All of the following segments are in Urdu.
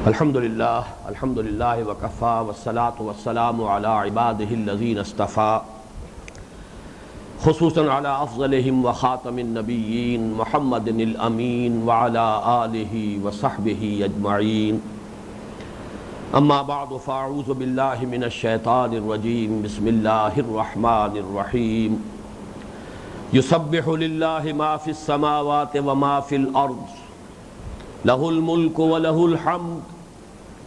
الحمدللہ وکفا والصلاة والسلام علی عباده الذین اصطفى خصوصاً علی افضلہم وخاتم النبیین محمد الامین وعلی آلہ وصحبہ اجمعین اما بعد فاعوذ باللہ من الشیطان الرجیم بسم اللہ الرحمن الرحیم یسبح للہ ما فی السماوات وما فی الارض لہ الملک ولہ الحمد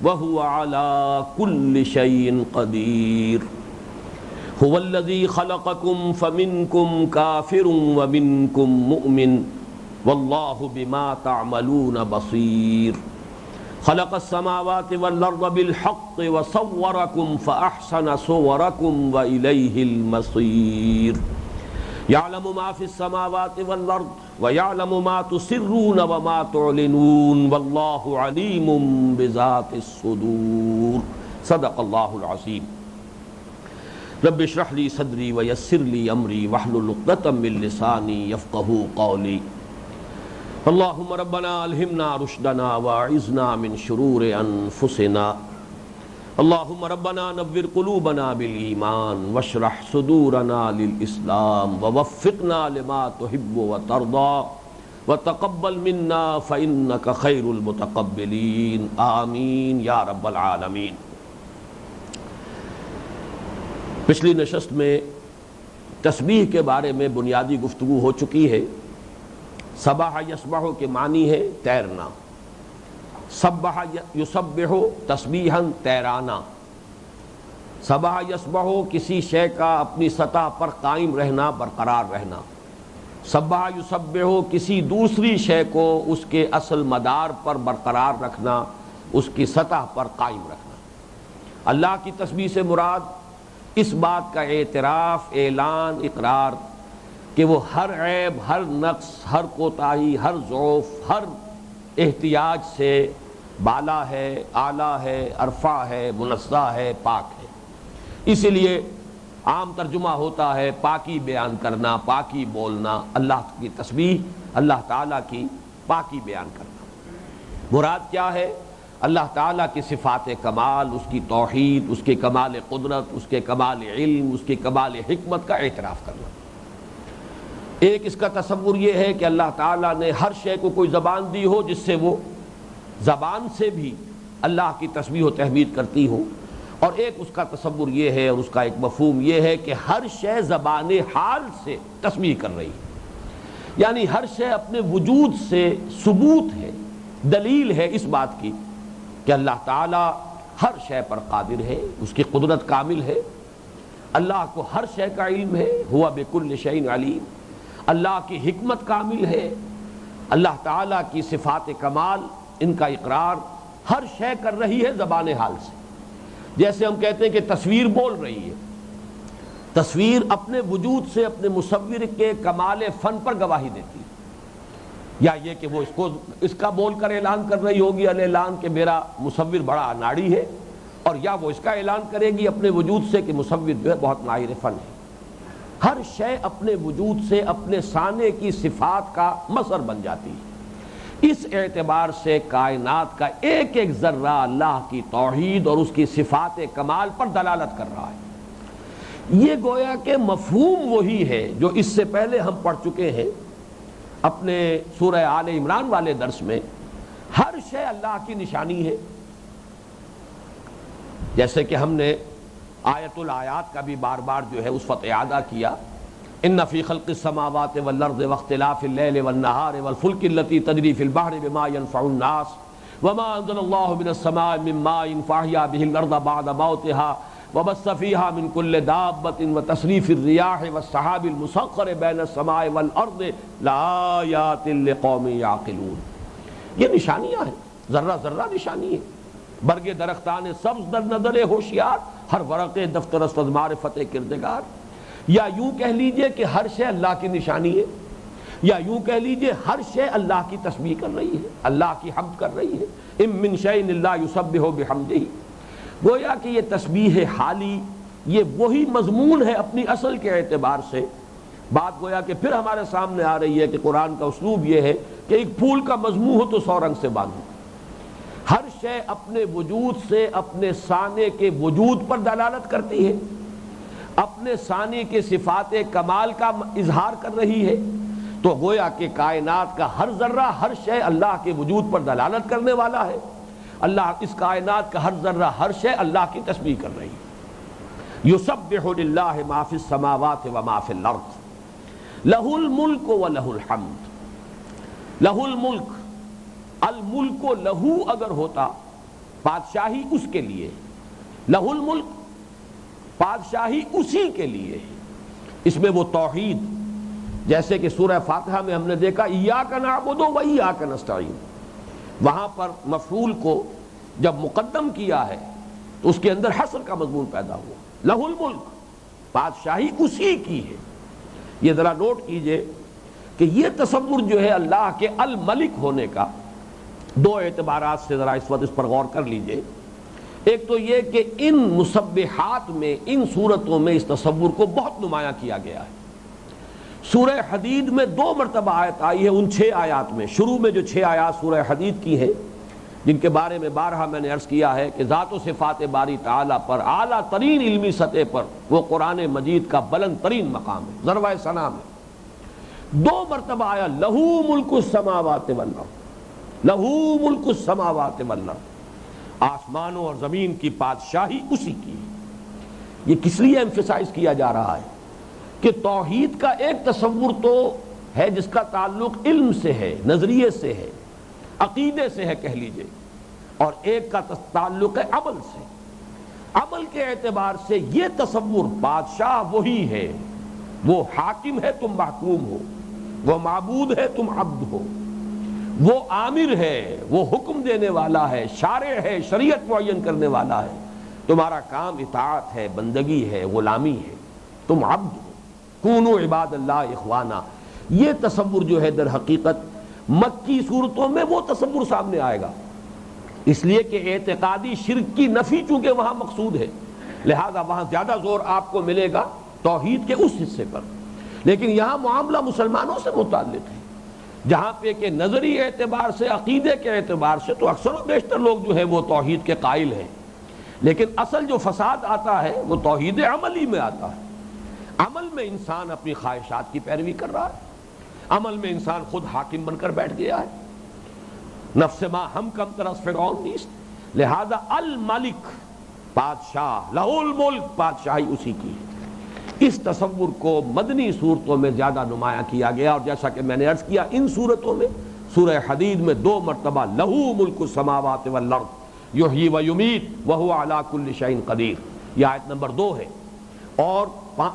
وهو على كل شيء قدير هو الذي خلقكم فمنكم كافر ومنكم مؤمن والله بما تعملون بصير خلق السماوات والأرض بالحق وصوركم فأحسن صوركم وإليه المصير يعلم ما في السماوات والأرض ويعلم ما تسرون وما تعلنون والله عليم بذات الصدور صدق الله العظيم رب اشرح لي صدري ويسر لي أمري واحلل عقدة من لساني يفقهوا قولي اللهم ربنا ألهمنا رشدنا واعذنا من شرور أنفسنا اللهم ربنا نور قلوبنا بالإيمان واشرح صدورنا للإسلام ووفقنا لما تحب وترضى وتقبل منا فإنك خير المتقبلين آمین یا رب العالمین۔ پچھلی نشست میں تسبیح کے بارے میں بنیادی گفتگو ہو چکی ہے۔ سبح یسبح کے معنی ہے تیرنا، سبح یسبح تسبیحا تیرانا، سبح یسبح کسی شے کا اپنی سطح پر قائم رہنا، برقرار رہنا، سبح یسبح کسی دوسری شے کو اس کے اصل مدار پر برقرار رکھنا، اس کی سطح پر قائم رکھنا۔ اللہ کی تسبیح سے مراد اس بات کا اعتراف، اعلان، اقرار کہ وہ ہر عیب، ہر نقص، ہر کوتاہی، ہر ضعف، ہر احتیاج سے بالا ہے، اعلیٰ ہے، ارفع ہے، منزہ ہے، پاک ہے۔ اسی لیے عام ترجمہ ہوتا ہے پاکی بیان کرنا، پاکی بولنا، اللہ کی تسبیح، اللہ تعالیٰ کی پاکی بیان کرنا۔ مراد کیا ہے؟ اللہ تعالیٰ کی صفات کمال، اس کی توحید، اس کے کمال قدرت، اس کے کمال علم، اس کے کمال حکمت کا اعتراف کرنا۔ ایک اس کا تصور یہ ہے کہ اللہ تعالیٰ نے ہر شے کو کوئی زبان دی ہو جس سے وہ زبان سے بھی اللہ کی تسبیح و تحمید کرتی ہو، اور ایک اس کا تصور یہ ہے اور اس کا ایک مفہوم یہ ہے کہ ہر شے زبان حال سے تسبیح کر رہی ہے، یعنی ہر شے اپنے وجود سے ثبوت ہے، دلیل ہے اس بات کی کہ اللہ تعالیٰ ہر شے پر قادر ہے، اس کی قدرت کامل ہے، اللہ کو ہر شے کا علم ہے، ہوا بکل شیء علیم، اللہ کی حکمت کامل ہے، اللہ تعالیٰ کی صفات کمال، ان کا اقرار ہر شے کر رہی ہے زبان حال سے۔ جیسے ہم کہتے ہیں کہ تصویر بول رہی ہے، تصویر اپنے وجود سے اپنے مصور کے کمال فن پر گواہی دیتی ہے، یا یہ کہ وہ اس کا بول کر اعلان کر رہی ہوگی اعلان کہ میرا مصور بڑا اناڑی ہے، اور یا وہ اس کا اعلان کرے گی اپنے وجود سے کہ مصور جو ہے بہت ماہر فن ہے۔ ہر شے اپنے وجود سے اپنے صانع کی صفات کا مظہر بن جاتی ہے۔ اس اعتبار سے کائنات کا ایک ایک ذرہ اللہ کی توحید اور اس کی صفات کمال پر دلالت کر رہا ہے۔ یہ گویا کہ مفہوم وہی ہے جو اس سے پہلے ہم پڑھ چکے ہیں اپنے سورہ آل عمران والے درس میں۔ ہر شے اللہ کی نشانی ہے، جیسے کہ ہم نے آیت الآیات کا بھی بار بار جو ہے اس وقت اعادہ کیا، ان فی خلق السماوات والارض واختلاف اللیل والنہار والفلک التی تجری فی البحر بما ينفع الناس وما انزل اللہ من السماء من ماء فاحیا به الارض بعد موتها وبث فیها من کل دابۃ وتصریف الرياح والسحاب المسخر بین السماء والارض لآیات لقوم یعقلون۔ یہ نشانیاں ہیں، ذرہ ذرہ نشانی ہے، برگ درختان سبز در نظر ہوشیار، ہر ورق دفتر است از معرفت کردگار۔ یا یوں کہہ لیجئے کہ ہر شے اللہ کی نشانی ہے، یا یوں کہہ لیجئے ہر شے اللہ کی تسبیح کر رہی ہے، اللہ کی حمد کر رہی ہے۔ ان من شیء الا یسبح بحمدہ۔ گویا کہ یہ تسبیح حالی یہ وہی مضمون ہے اپنی اصل کے اعتبار سے۔ بات گویا کہ پھر ہمارے سامنے آ رہی ہے کہ قرآن کا اسلوب یہ ہے کہ ایک پھول کا مضمون ہو تو 100 رنگ سے باندھو، ہر شے اپنے وجود سے اپنے ثانی کے وجود پر دلالت کرتی ہے، اپنے ثانی کے صفات کمال کا اظہار کر رہی ہے، تو گویا کہ کائنات کا ہر ذرہ ہر شے اللہ کے وجود پر دلالت کرنے والا ہے۔ اللہ اس کائنات کا ہر ذرہ ہر شے اللہ کی تسبیح کر رہی ہے۔ یسبح للہ ما فی السماوات و ما فی الارض لہ الملک و لہ الحمد۔ لہ الملک، الملک و لہو اگر ہوتا بادشاہی اس کے لیے، لہ الملک بادشاہی اسی کے لیے، اس میں وہ توحید، جیسے کہ سورہ فاتحہ میں ہم نے دیکھا ایاک نعبد و ایاک نستعین، وہاں پر مفعول کو جب مقدم کیا ہے تو اس کے اندر حصر کا مضمون پیدا ہوا۔ لہ الملک، بادشاہی اسی کی ہے۔ یہ ذرا نوٹ کیجئے کہ یہ تصور جو ہے اللہ کے الملک ہونے کا، دو اعتبارات سے ذرا اس وقت اس پر غور کر لیجئے۔ ایک تو یہ کہ ان مسبحات میں، ان صورتوں میں اس تصور کو بہت نمایاں کیا گیا ہے۔ سورہ حدید میں 2 مرتبہ آیت آئی ہے، ان 6 آیات میں، شروع میں جو 6 آیات سورہ حدید کی ہیں، جن کے بارے میں بارہا میں نے عرض کیا ہے کہ ذات و صفات باری تعالیٰ پر اعلیٰ ترین علمی سطح پر وہ قرآن مجید کا بلند ترین مقام ہے، ذروہ ثنا میں 2 مرتبہ آیا لہو ملک السماوات والارض، لہو ملک السماوات والارض، آسمانوں اور زمین کی بادشاہی اسی کی ہے۔ یہ کس لیے ایمفیسائز کیا جا رہا ہے کہ توحید کا ایک تصور تو ہے جس کا تعلق علم سے ہے، نظریے سے ہے، عقیدے سے ہے کہہ لیجئے، اور ایک کا تعلق ہے عمل سے۔ عمل کے اعتبار سے یہ تصور بادشاہ وہی ہے، وہ حاکم ہے تم محکوم ہو، وہ معبود ہے تم عبد ہو، وہ آمر ہے، وہ حکم دینے والا ہے، شارع ہے، شریعت معین کرنے والا ہے، تمہارا کام اطاعت ہے، بندگی ہے، غلامی ہے، تم عبد ہو، کونوا عباد اللہ اخوانا۔ یہ تصور جو ہے در حقیقت مکی صورتوں میں وہ تصور سامنے آئے گا، اس لیے کہ اعتقادی شرک کی نفی چونکہ وہاں مقصود ہے، لہذا وہاں زیادہ زور آپ کو ملے گا توحید کے اس حصے پر۔ لیکن یہاں معاملہ مسلمانوں سے متعلق ہے، جہاں پہ کہ نظری اعتبار سے، عقیدے کے اعتبار سے تو اکثر و بیشتر لوگ جو ہے وہ توحید کے قائل ہیں، لیکن اصل جو فساد آتا ہے وہ توحید عملی میں آتا ہے۔ عمل میں انسان اپنی خواہشات کی پیروی کر رہا ہے، عمل میں انسان خود حاکم بن کر بیٹھ گیا ہے، نفس ما ہم کم طرح فرعون نیست۔ لہذا الملک بادشاہ، لہ الملک بادشاہی اسی کی ہے۔ اس تصور کو مدنی صورتوں میں زیادہ نمایاں کیا گیا، اور جیسا کہ میں نے عرض کیا ان صورتوں میں سورہ حدید میں 2 مرتبہ لہو ملک السماوات والارض یحیی و یمیت وہو علی کل شیء قدیر، یہ آیت نمبر 2 ہے، اور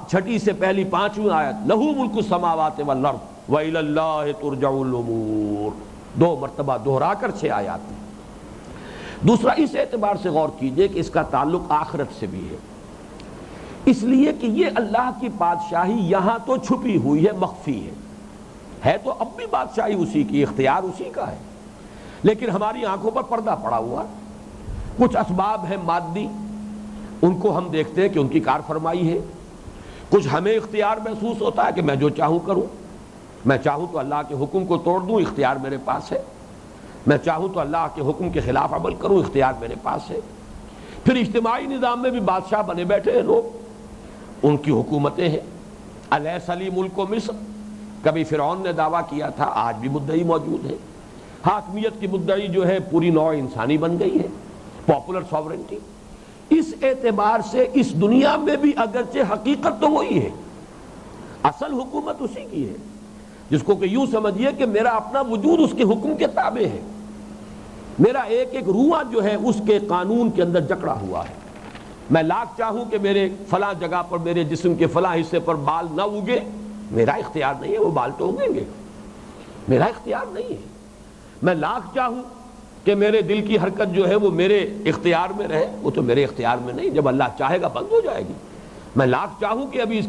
چھٹی سے پہلی 5ویں آیت لہو ملک السماوات والارض وإلی اللہ ترجع الامور، 2 مرتبہ دہرا کر 6 آیات ہیں۔ دوسرا اس اعتبار سے غور کیجئے کہ اس کا تعلق آخرت سے بھی ہے، اس لیے کہ یہ اللہ کی بادشاہی یہاں تو چھپی ہوئی ہے، مخفی ہے تو اب بھی بادشاہی اسی کی، اختیار اسی کا ہے، لیکن ہماری آنکھوں پر پردہ پڑا ہوا۔ کچھ اسباب ہیں مادی، ان کو ہم دیکھتے ہیں کہ ان کی کار فرمائی ہے، کچھ ہمیں اختیار محسوس ہوتا ہے کہ میں جو چاہوں کروں، میں چاہوں تو اللہ کے حکم کو توڑ دوں، اختیار میرے پاس ہے، میں چاہوں تو اللہ کے حکم کے خلاف عمل کروں، اختیار میرے پاس ہے۔ پھر اجتماعی نظام میں بھی بادشاہ بنے بیٹھے ہیں لوگ، ان کی حکومتیں ہیں۔ الیس لی ملک مصر، کبھی فرعون نے دعویٰ کیا تھا، آج بھی مدعی موجود ہے۔ حاکمیت کی مدعی جو ہے پوری نوع انسانی بن گئی ہے، پاپولر ساورنٹی۔ اس اعتبار سے اس دنیا میں بھی اگرچہ حقیقت تو وہی ہے، اصل حکومت اسی کی ہے، جس کو کہ یوں سمجھیے کہ میرا اپنا وجود اس کے حکم کے تابع ہے، میرا ایک ایک روح جو ہے اس کے قانون کے اندر جکڑا ہوا ہے۔ میں لاکھ چاہوں کہ میرے فلاں جگہ پر، میرے جسم کے فلاں حصے پر بال نہ اگے، میرا اختیار نہیں ہے، وہ بال تو اگیں گے، میرا اختیار نہیں ہے۔ میں لاکھ چاہوں کہ میرے دل کی حرکت جو ہے وہ میرے اختیار میں رہے، وہ تو میرے اختیار میں نہیں، جب اللہ چاہے گا بند ہو جائے گی۔ میں لاکھ چاہوں کہ ابھی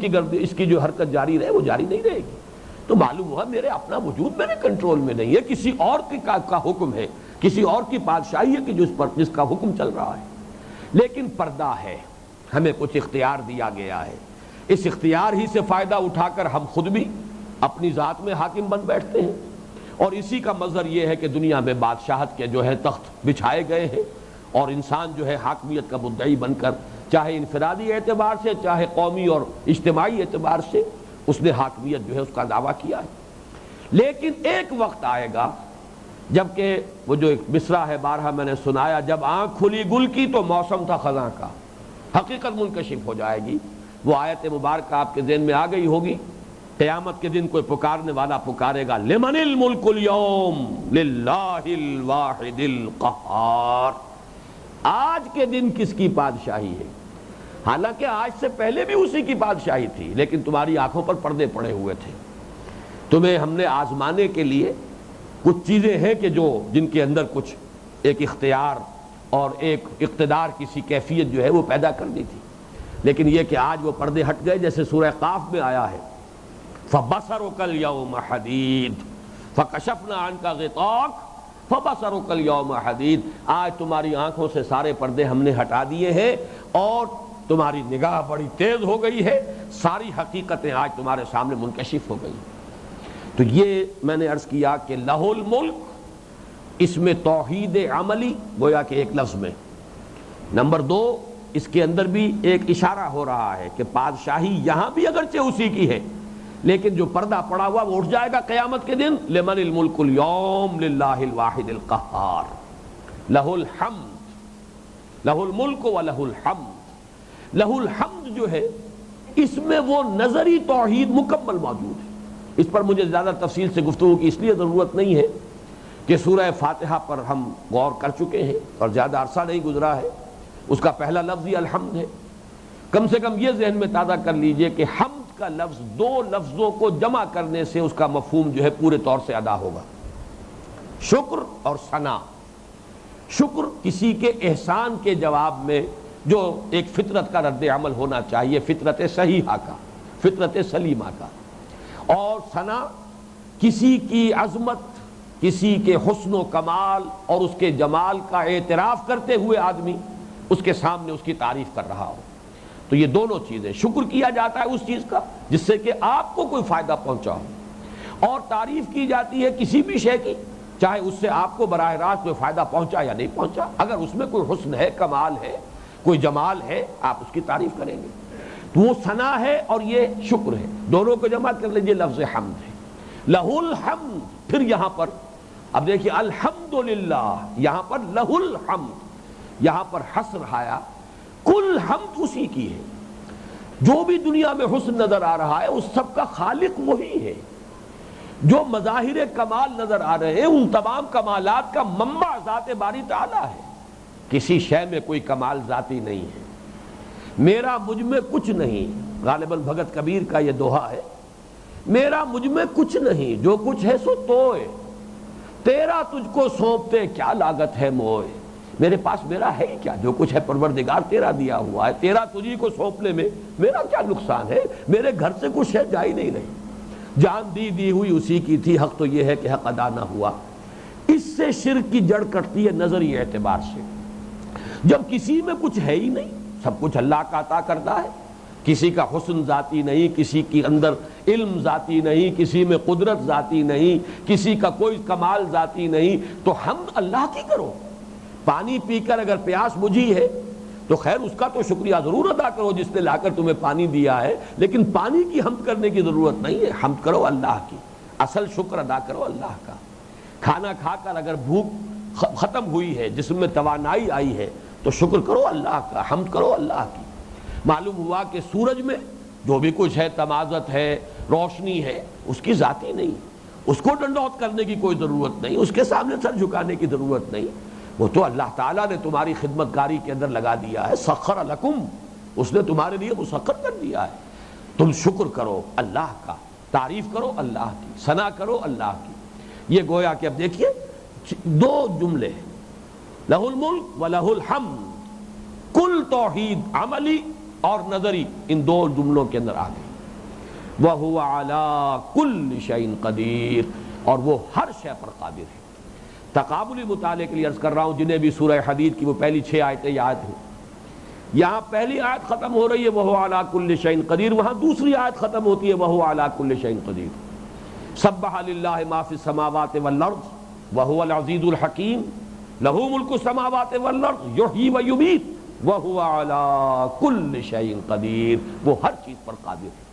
اس کی جو حرکت جاری رہے، وہ جاری نہیں رہے گی۔ تو معلوم ہوا میرے اپنا وجود میرے کنٹرول میں نہیں ہے، کسی اور کا حکم ہے، کسی اور کی بادشاہی ہے کہ جس کا حکم چل رہا ہے۔ لیکن پردہ ہے، ہمیں کچھ اختیار دیا گیا ہے، اس اختیار ہی سے فائدہ اٹھا کر ہم خود بھی اپنی ذات میں حاکم بن بیٹھتے ہیں، اور اسی کا مظہر یہ ہے کہ دنیا میں بادشاہت کے جو ہے تخت بچھائے گئے ہیں، اور انسان جو ہے حاکمیت کا مدعی بن کر چاہے انفرادی اعتبار سے چاہے قومی اور اجتماعی اعتبار سے اس نے حاکمیت جو ہے اس کا دعویٰ کیا ہے۔ لیکن ایک وقت آئے گا جبکہ وہ جو ایک مصرع ہے بارہا میں نے سنایا، جب آنکھ کھلی گل کی تو موسم تھا خزاں کا، حقیقت منکشف ہو جائے گی۔ وہ آیت مبارکہ آپ کے ذہن میں آ گئی ہوگی، قیامت کے دن کوئی پکارنے والا پکارے گا لمن الملک اليوم للہ الواحد القہار، آج کے دن کس کی بادشاہی ہے؟ حالانکہ آج سے پہلے بھی اسی کی بادشاہی تھی، لیکن تمہاری آنکھوں پر پردے پڑے ہوئے تھے۔ تمہیں ہم نے آزمانے کے لیے کچھ چیزیں ہیں کہ جن کے اندر کچھ ایک اختیار اور ایک اقتدار کسی کیفیت جو ہے وہ پیدا کر دی تھی، لیکن یہ کہ آج وہ پردے ہٹ گئے، جیسے سورہ قاف میں آیا ہے فَبَصَرُكَ الْيَوْمَ حَدِيدٌ فَكَشَفْنَا عَنْكَ غِطَاءَكَ فَبَصَرُكَ الْيَوْمَ حَدِيدٌ، آج تمہاری آنکھوں سے سارے پردے ہم نے ہٹا دیے ہیں اور تمہاری نگاہ بڑی تیز ہو گئی ہے، ساری حقیقتیں آج تمہارے سامنے منکشف ہو گئی۔ تو یہ میں نے عرض کیا کہ لہ الملک، اس میں توحید عملی گویا کہ ایک لفظ میں، نمبر دو اس کے اندر بھی ایک اشارہ ہو رہا ہے کہ بادشاہی یہاں بھی اگرچہ اسی کی ہے، لیکن جو پردہ پڑا ہوا وہ اٹھ جائے گا قیامت کے دن، لمن الملک اليوم للہ الواحد القہار، لہ الحمد، لہ الملک ولہ الحمد۔ لہ الحمد جو ہے اس میں وہ نظری توحید مکمل موجود ہے۔ اس پر مجھے زیادہ تفصیل سے گفتگو کی اس لیے ضرورت نہیں ہے کہ سورہ فاتحہ پر ہم غور کر چکے ہیں اور زیادہ عرصہ نہیں گزرا ہے، اس کا پہلا لفظ ہی الحمد ہے۔ کم سے کم یہ ذہن میں تازہ کر لیجئے کہ حمد کا لفظ دو لفظوں کو جمع کرنے سے اس کا مفہوم جو ہے پورے طور سے ادا ہوگا، شکر اور ثنا۔ شکر کسی کے احسان کے جواب میں جو ایک فطرت کا رد عمل ہونا چاہیے، فطرت صحیحہ کا، فطرت سلیمہ کا، اور ثنا کسی کی عظمت، کسی کے حسن و کمال اور اس کے جمال کا اعتراف کرتے ہوئے آدمی اس کے سامنے اس کی تعریف کر رہا ہو۔ تو یہ دونوں چیزیں، شکر کیا جاتا ہے اس چیز کا جس سے کہ آپ کو کوئی فائدہ پہنچا ہو، اور تعریف کی جاتی ہے کسی بھی شے کی چاہے اس سے آپ کو براہ راست کوئی فائدہ پہنچا یا نہیں پہنچا، اگر اس میں کوئی حسن ہے، کمال ہے، کوئی جمال ہے، آپ اس کی تعریف کریں گے۔ تو وہ ثنا ہے اور یہ شکر ہے، دونوں کو جمع کر لیجئے لفظ حمد ہے۔ لہ الحمد، پھر یہاں پر اب دیکھیے الحمدللہ، یہاں پر لہ الحمد، یہاں پر حصر آیا، کل حمد اسی کی ہے۔ جو بھی دنیا میں حسن نظر آ رہا ہے اس سب کا خالق وہی ہے۔ جو مظاہر کمال نظر آ رہے ہیں ان تمام کمالات کا منبع ذات باری تعالیٰ ہے۔ کسی شے میں کوئی کمال ذاتی نہیں ہے۔ میرا مجھ میں کچھ نہیں، غالباً بھگت کبیر کا یہ دوہا ہے، میرا مجھ میں کچھ نہیں، جو کچھ ہے سو توئے، تیرا تجھ کو سونپتے کیا لاگت ہے موئے۔ میرے پاس میرا ہے ہی کیا، جو کچھ ہے پروردگار تیرا دیا ہوا ہے، تیرا تجھی کو سونپنے میں میرا کیا نقصان ہے، میرے گھر سے کچھ ہے جا ہی نہیں رہی، جان دی ہوئی اسی کی تھی، حق تو یہ ہے کہ حق ادا نہ ہوا۔ اس سے شرک کی جڑ کٹتی ہے نظری اعتبار سے۔ جب کسی میں کچھ ہے ہی نہیں، سب کچھ اللہ کا عطا کرتا ہے، کسی کا حسن ذاتی نہیں، کسی کے اندر علم ذاتی نہیں، کسی میں قدرت ذاتی نہیں، کسی کا کوئی کمال ذاتی نہیں، تو حمد اللہ کی کرو۔ پانی پی کر اگر پیاس بجھی ہے تو خیر اس کا تو شکریہ ضرور ادا کرو جس نے لا کر تمہیں پانی دیا ہے، لیکن پانی کی حمد کرنے کی ضرورت نہیں ہے، حمد کرو اللہ کی، اصل شکر ادا کرو اللہ کا۔ کھانا کھا کر اگر بھوک ختم ہوئی ہے، جسم میں توانائی آئی ہے، تو شکر کرو اللہ کا، حمد کرو اللہ کی۔ معلوم ہوا کہ سورج میں جو بھی کچھ ہے، تمازت ہے، روشنی ہے، اس کی ذاتی نہیں، اس کو ڈنڈوت کرنے کی کوئی ضرورت نہیں، اس کے سامنے سر جھکانے کی ضرورت نہیں، وہ تو اللہ تعالیٰ نے تمہاری خدمت گاری کے اندر لگا دیا ہے، سخر لکم، اس نے تمہارے لیے مسخر کر دیا ہے۔ تم شکر کرو اللہ کا، تعریف کرو اللہ کی، ثنا کرو اللہ کی۔ یہ گویا کہ اب دیکھیے دو جملے ہیں، لہ الملک و لہ الحمد، کل توحید عملی اور نظری ان دو جملوں کے اندر آ گئی۔ وَهُوَ عَلَىٰ كُلِّ شَيْءٍ قَدِيرٌ، اور وہ ہر شے پر قادر ہے۔ تقابلی مطالعے کے لیے عرض کر رہا ہوں، جنہیں بھی سورہ حدید کی وہ پہلی 6 آیتیں یاد ہیں، یہاں پہلی آیت ختم ہو رہی ہے وَهُوَ عَلَىٰ كُلِّ شَيْءٍ قَدِيرٌ، وہاں دوسری آیت ختم ہوتی ہے وَهُوَ عَلَىٰ كُلِّ شَيْءٍ قَدِيرٌ۔ سبح للہ ما فی السماوات والارض وہو العزیز الحکیم لہ ملک السماوات والارض یحیی ویمیت وہو علی کل شیء قدیر، وہ ہر چیز پر قادر ہے۔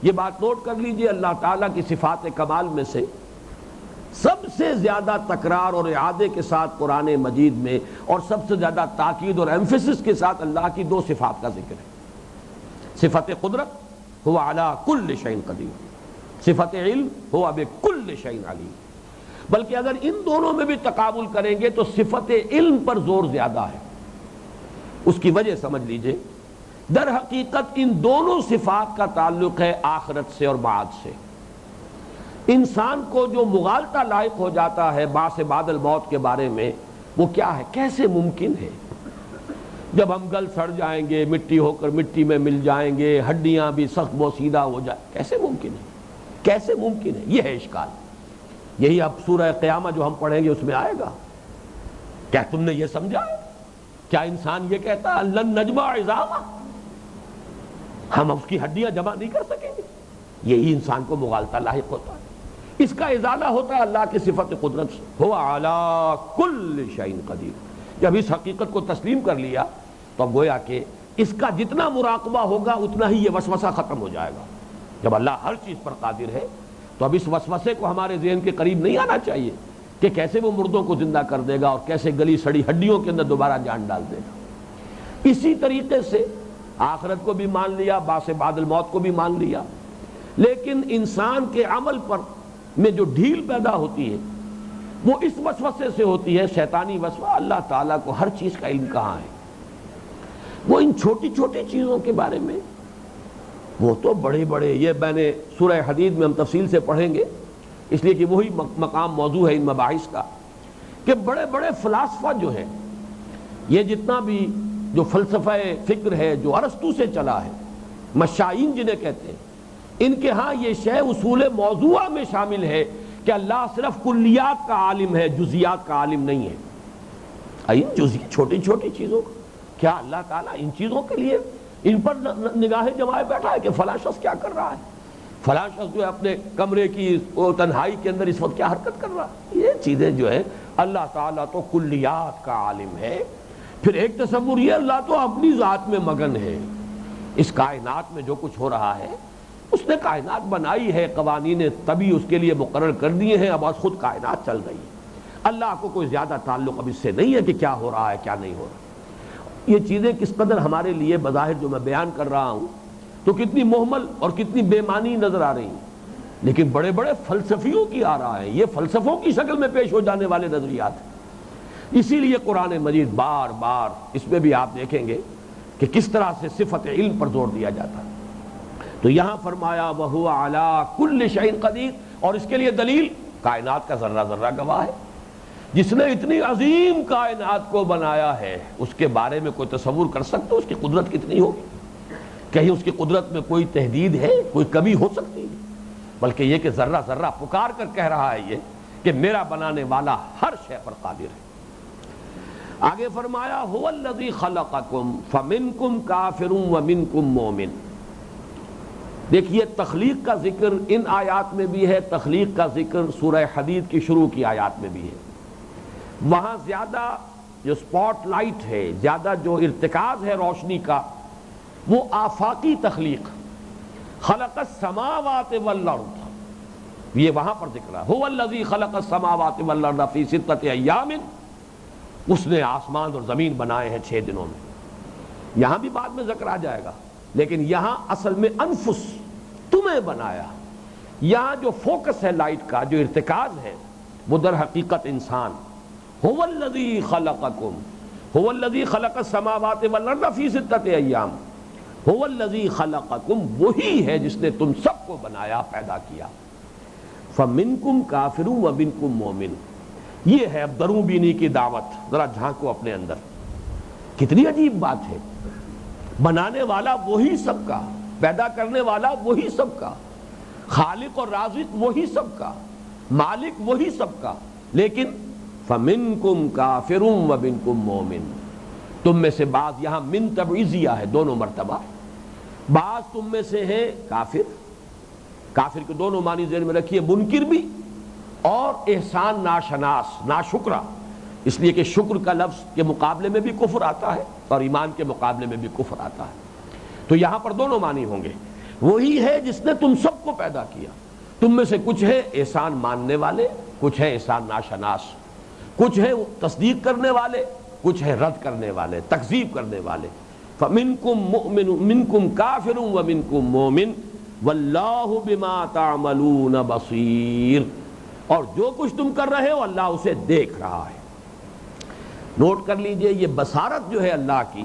یہ بات نوٹ کر لیجئے، اللہ تعالیٰ کی صفات کمال میں سے سب سے زیادہ تکرار اور اعادے کے ساتھ قرآن مجید میں اور سب سے زیادہ تاکید اور ایمفیسس کے ساتھ اللہ کی دو صفات کا ذکر ہے، صفت قدرت هو علی کل شیء قدیر، صفت علم هو بکل شیء علیم۔ بلکہ اگر ان دونوں میں بھی تقابل کریں گے تو صفت علم پر زور زیادہ ہے۔ اس کی وجہ سمجھ لیجئے، در حقیقت ان دونوں صفات کا تعلق ہے آخرت سے اور بعد سے۔ انسان کو جو مغالطہ لاحق ہو جاتا ہے بعث بعد الموت کے بارے میں، وہ کیا ہے؟ کیسے ممکن ہے جب ہم گل سڑ جائیں گے، مٹی ہو کر مٹی میں مل جائیں گے، ہڈیاں بھی سخت بوسیدہ ہو جائیں، کیسے ممکن ہے؟ کیسے ممکن ہے؟ یہ ہے اشکال۔ یہی اب سورہ قیامہ جو ہم پڑھیں گے اس میں آئے گا۔ کیا تم نے یہ سمجھا؟ کیا انسان یہ کہتا ہے لن نجمع عظامہ، ہم اس کی ہڈیاں جمع نہیں کر سکیں گے؟ یہی انسان کو مغالطہ لاحق ہوتا ہے۔ اس کا ازالہ ہوتا ہے اللہ کی صفت قدرت سے، هو علی کل شیء قدیر۔ جب اس حقیقت کو تسلیم کر لیا تو گویا کہ اس کا جتنا مراقبہ ہوگا اتنا ہی یہ وسوسہ ختم ہو جائے گا۔ جب اللہ ہر چیز پر قادر ہے تو اب اس وسوسے کو ہمارے ذہن کے قریب نہیں آنا چاہیے کہ کیسے وہ مردوں کو زندہ کر دے گا اور کیسے گلی سڑی ہڈیوں کے اندر دوبارہ جان ڈال دے گا۔ اسی طریقے سے آخرت کو بھی مان لیا، بعث بعد الموت کو بھی مان لیا، لیکن انسان کے عمل پر میں جو ڈھیل پیدا ہوتی ہے وہ اس وسوسے سے ہوتی ہے، شیطانی وسوسہ۔ اللہ تعالیٰ کو ہر چیز کا علم کہاں ہے؟ وہ ان چھوٹی چھوٹی چیزوں کے بارے میں، وہ تو بڑے بڑے، یہ میں نے سورہ حدید میں ہم تفصیل سے پڑھیں گے اس لیے کہ وہی مقام موضوع ہے ان مباحث کا، کہ بڑے بڑے فلاسفہ جو ہیں، یہ جتنا بھی جو فلسفہ فکر ہے جو ارسطو سے چلا ہے، مشائین جنہیں کہتے ہیں، ان کے ہاں یہ شے اصول موضوعہ میں شامل ہے کہ اللہ صرف کلیات کا عالم ہے، جزیات کا عالم نہیں ہے۔ چھوٹی چھوٹی چیزوں کا کیا اللہ تعالیٰ ان چیزوں کے لیے ان پر نگاہیں جمائے بیٹھا ہے کہ فلاں شخص کیا کر رہا ہے، فلاں شخص جو ہے اپنے کمرے کی تنہائی کے اندر اس وقت کیا حرکت کر رہا ہے؟ یہ چیزیں جو ہے، اللہ تعالیٰ تو کلیات کا عالم ہے۔ پھر ایک تصور یہ، اللہ تو اپنی ذات میں مگن ہے، اس کائنات میں جو کچھ ہو رہا ہے اس نے کائنات بنائی ہے، قوانین طبی اس کے لیے مقرر کر دیے ہیں، اب خود کائنات چل رہی ہے۔ اللہ کو کوئی زیادہ تعلق اب اس سے نہیں ہے کہ کیا ہو رہا ہے کیا نہیں ہو رہا۔ یہ چیزیں کس قدر ہمارے لیے بظاہر جو میں بیان کر رہا ہوں تو کتنی محمل اور کتنی بے معنی نظر آ رہی ہیں، لیکن بڑے بڑے فلسفیوں کی آ رہا ہے، یہ فلسفوں کی شکل میں پیش ہو جانے والے نظریات ہیں۔ اسی لیے قرآن مجید بار بار اس میں بھی آپ دیکھیں گے کہ کس طرح سے صفت علم پر زور دیا جاتا ہے۔ تو یہاں فرمایا وَهُوَ عَلَىٰ كُلِّ شَيْءٍ قَدِيرٌ، اور اس کے لیے دلیل کائنات کا ذرہ ذرہ گواہ ہے۔ جس نے اتنی عظیم کائنات کو بنایا ہے اس کے بارے میں کوئی تصور کر سکتے اس کی قدرت کتنی ہوگی؟ کہیں اس کی قدرت میں کوئی تحدید ہے، کوئی کمی ہو سکتی ہے؟ بلکہ یہ کہ ذرہ ذرہ پکار کر کہہ رہا ہے یہ کہ میرا بنانے والا ہر شے پر قادر ہے۔ آگے فرمایا هُوَ الَّذِي خَلَقَكُمْ فَمِنْكُمْ كَافِرٌ وَمِنْكُمْ مُؤْمِنٌ۔ دیکھیے تخلیق کا ذکر ان آیات میں بھی ہے، تخلیق کا ذکر سورہ حدید کی شروع کی آیات میں بھی ہے۔ وہاں زیادہ جو سپاٹ لائٹ ہے، زیادہ جو ارتکاز ہے روشنی کا، وہ آفاقی تخلیق، خلق السماوات والارض، یہ وہاں پر ذکر ہے۔ هو الذی خلق السماوات والارض فی ستۃ ایام، اس نے آسمان اور زمین بنائے ہیں 6 دنوں میں۔ یہاں بھی بعد میں ذکر آ جائے گا، لیکن یہاں اصل میں انفس، تمہیں بنایا۔ یہاں جو فوکس ہے لائٹ کا، جو ارتکاز ہے، وہ در حقیقت انسان۔ هو الذی خلقکم، هو الذی خلق السماوات والارض فی ستۃ ایام، هو الذی خلقکم، وہی ہے جس نے تم سب کو بنایا، پیدا کیا۔ فمنکم کافر ومنکم مومن، یہ ہے اب دروں بینی کی دعوت، ذرا جھانکو اپنے اندر۔ کتنی عجیب بات ہے، بنانے والا وہی سب کا، پیدا کرنے والا وہی سب کا، خالق اور رازق وہی سب کا، مالک وہی سب کا، لیکن فَمِنْكُمْ كَافِرٌ وَمِنْكُمْ مُؤْمِنٌ، تم میں سے بعض، یہاں من تبعیضیہ ہے دونوں مرتبہ، بعض تم میں سے ہیں کافر، کافر کے دونوں معنی ذہن میں رکھیے، منکر بھی اور احسان ناشناس، ناشکرہ، اس لیے کہ شکر کا لفظ کے مقابلے میں بھی کفر آتا ہے اور ایمان کے مقابلے میں بھی کفر آتا ہے، تو یہاں پر دونوں معنی ہوں گے۔ وہی ہے جس نے تم سب کو پیدا کیا، تم میں سے کچھ ہے احسان ماننے والے، کچھ ہے احسان ناشناس، کچھ ہے تصدیق کرنے والے، کچھ ہے رد کرنے والے، تکذیب کرنے والے۔ فَمِنْكُمْ مُؤْمِنٌ مِنْكُمْ كَافِرٌ وَمِنْكُمْ مُؤْمِنٌ وَاللَّهُ بِمَا تَعْمَلُونَ بَصِيرٌ، اور جو کچھ تم کر رہے ہو اللہ اسے دیکھ رہا ہے۔ نوٹ کر لیجئے، یہ بصارت جو ہے اللہ کی،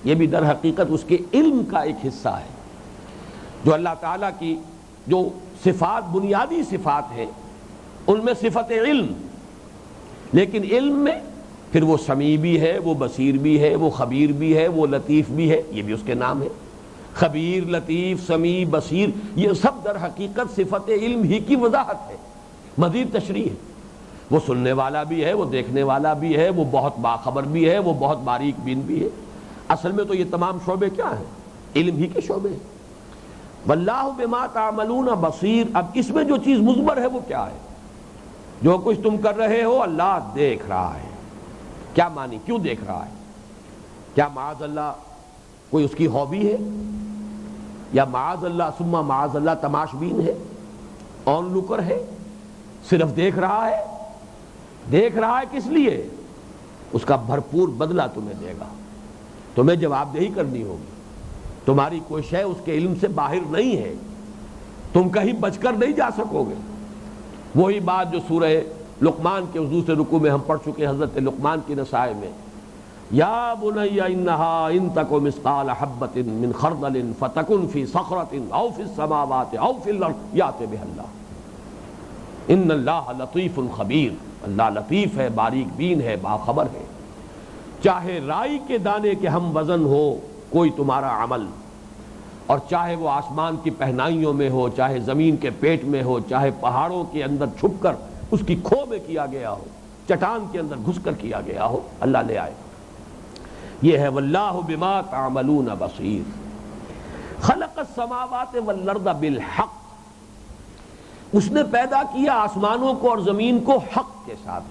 یہ بھی در حقیقت اس کے علم کا ایک حصہ ہے۔ جو اللہ تعالیٰ کی جو صفات، بنیادی صفات ہیں، ان میں صفت علم، لیکن علم میں پھر وہ سمیع بھی ہے، وہ بصیر بھی ہے، وہ خبیر بھی ہے، وہ لطیف بھی ہے، یہ بھی اس کے نام ہے۔ خبیر، لطیف، سمیع، بصیر، یہ سب در حقیقت صفت علم ہی کی وضاحت ہے، مزید تشریح ہے۔ وہ سننے والا بھی ہے، وہ دیکھنے والا بھی ہے، وہ بہت باخبر بھی ہے، وہ بہت باریک بین بھی ہے۔ اصل میں تو یہ تمام شعبے کیا ہیں؟ علم ہی کے شعبے ہیں۔ واللہ بما تعملون بصیر، اب اس میں جو چیز مضمر ہے وہ کیا ہے؟ جو کچھ تم کر رہے ہو اللہ دیکھ رہا ہے۔ کیا معنی؟ کیوں دیکھ رہا ہے؟ کیا معاذ اللہ کوئی اس کی ہابی ہے، یا معاذ اللہ ثم معاذ اللہ تماش بین ہے، آن لوکر ہے، صرف دیکھ رہا ہے؟ دیکھ رہا ہے کس لیے؟ اس کا بھرپور بدلہ تمہیں دے گا، تمہیں جواب دہی کرنی ہوگی۔ تمہاری کوئی شے اس کے علم سے باہر نہیں ہے، تم کہیں بچ کر نہیں جا سکو گے۔ وہی بات جو سورہ لقمان کے حضور رکوع میں ہم پڑھ چکے، حضرت لقمان کی نصائح میں، یا بنی انہا ان تک مثقال حبۃ من خردل فتکن فی صخرۃ او فی السماوات او فی الارض یأت بها اللہ ان اللہ لطیف خبیر، اللہ لطیف ہے، باریک بین ہے، باخبر ہے۔ چاہے رائی کے دانے کے ہم وزن ہو کوئی تمہارا عمل، اور چاہے وہ آسمان کی پہنائیوں میں ہو، چاہے زمین کے پیٹ میں ہو، چاہے پہاڑوں کے اندر چھپ کر اس کی کھو میں کیا گیا ہو، چٹان کے اندر گھس کر کیا گیا ہو، اللہ لے آئے۔ یہ ہے واللہ بما تعملون بصیر۔ خلق السماوات والارض بالحق، اس نے پیدا کیا آسمانوں کو اور زمین کو حق کے ساتھ۔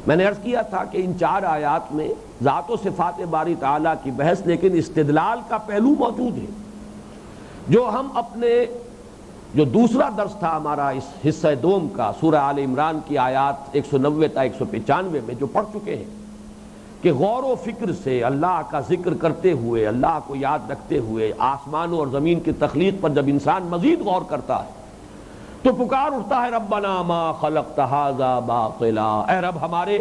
میں نے عرض کیا تھا کہ ان 4 آیات میں ذات و صفات باری تعالیٰ کی بحث، لیکن استدلال کا پہلو موجود ہے، جو ہم اپنے جو دوسرا درس تھا ہمارا اس حصہ دوم کا، سورہ آل عمران کی آیات 190 تا 195 میں جو پڑھ چکے ہیں، کہ غور و فکر سے اللہ کا ذکر کرتے ہوئے، اللہ کو یاد رکھتے ہوئے آسمانوں اور زمین کی تخلیق پر جب انسان مزید غور کرتا ہے تو پکار اٹھتا ہے ربنا ما خلقت ھذا باطلا، اے رب ہمارے،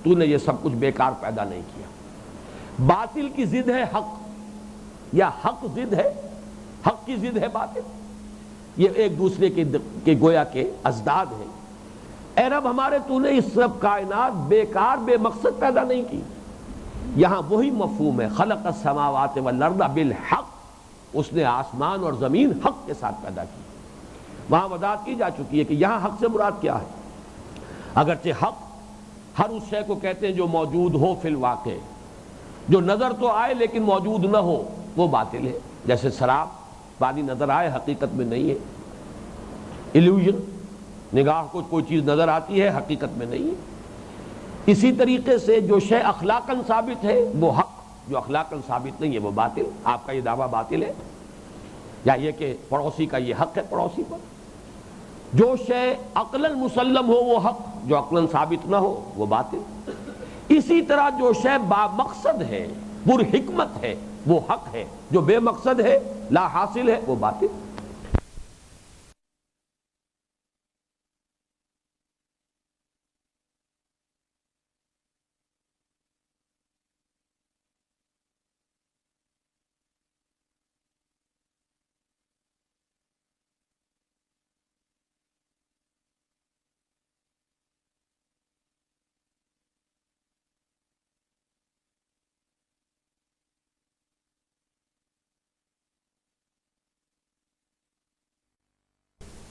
تو نے یہ سب کچھ بیکار پیدا نہیں کیا۔ باطل کی ضد ہے حق، یا حق ضد ہے، حق کی ضد ہے باطل، یہ ایک دوسرے کے گویا کے ازداد ہیں۔ اے رب ہمارے، تو نے اس سب کائنات بیکار بے مقصد پیدا نہیں کی۔ یہاں وہی مفہوم ہے، خلق السماوات والارض بالحق، اس نے آسمان اور زمین حق کے ساتھ پیدا کی۔ وہاں وضاحت کی جا چکی ہے کہ یہاں حق سے مراد کیا ہے۔ اگرچہ حق ہر اس شے کو کہتے ہیں جو موجود ہو فی الواقع، جو نظر تو آئے لیکن موجود نہ ہو، وہ باطل ہے۔ جیسے شراب، پانی نظر آئے حقیقت میں نہیں ہے، ایلیوژن، نگاہ کو کوئی چیز نظر آتی ہے حقیقت میں نہیں ہے۔ اسی طریقے سے جو شے اخلاقاً ثابت ہے وہ حق، جو اخلاقاً ثابت نہیں ہے وہ باطل۔ آپ کا یہ دعویٰ باطل ہے، یا یہ کہ پڑوسی کا یہ حق ہے پڑوسی پر۔ جو شے عقلاً مسلم ہو وہ حق، جو عقلاً ثابت نہ ہو وہ باطل۔ اسی طرح جو شے با مقصد ہے، پر حکمت ہے، وہ حق ہے، جو بے مقصد ہے، لا حاصل ہے، وہ باطل۔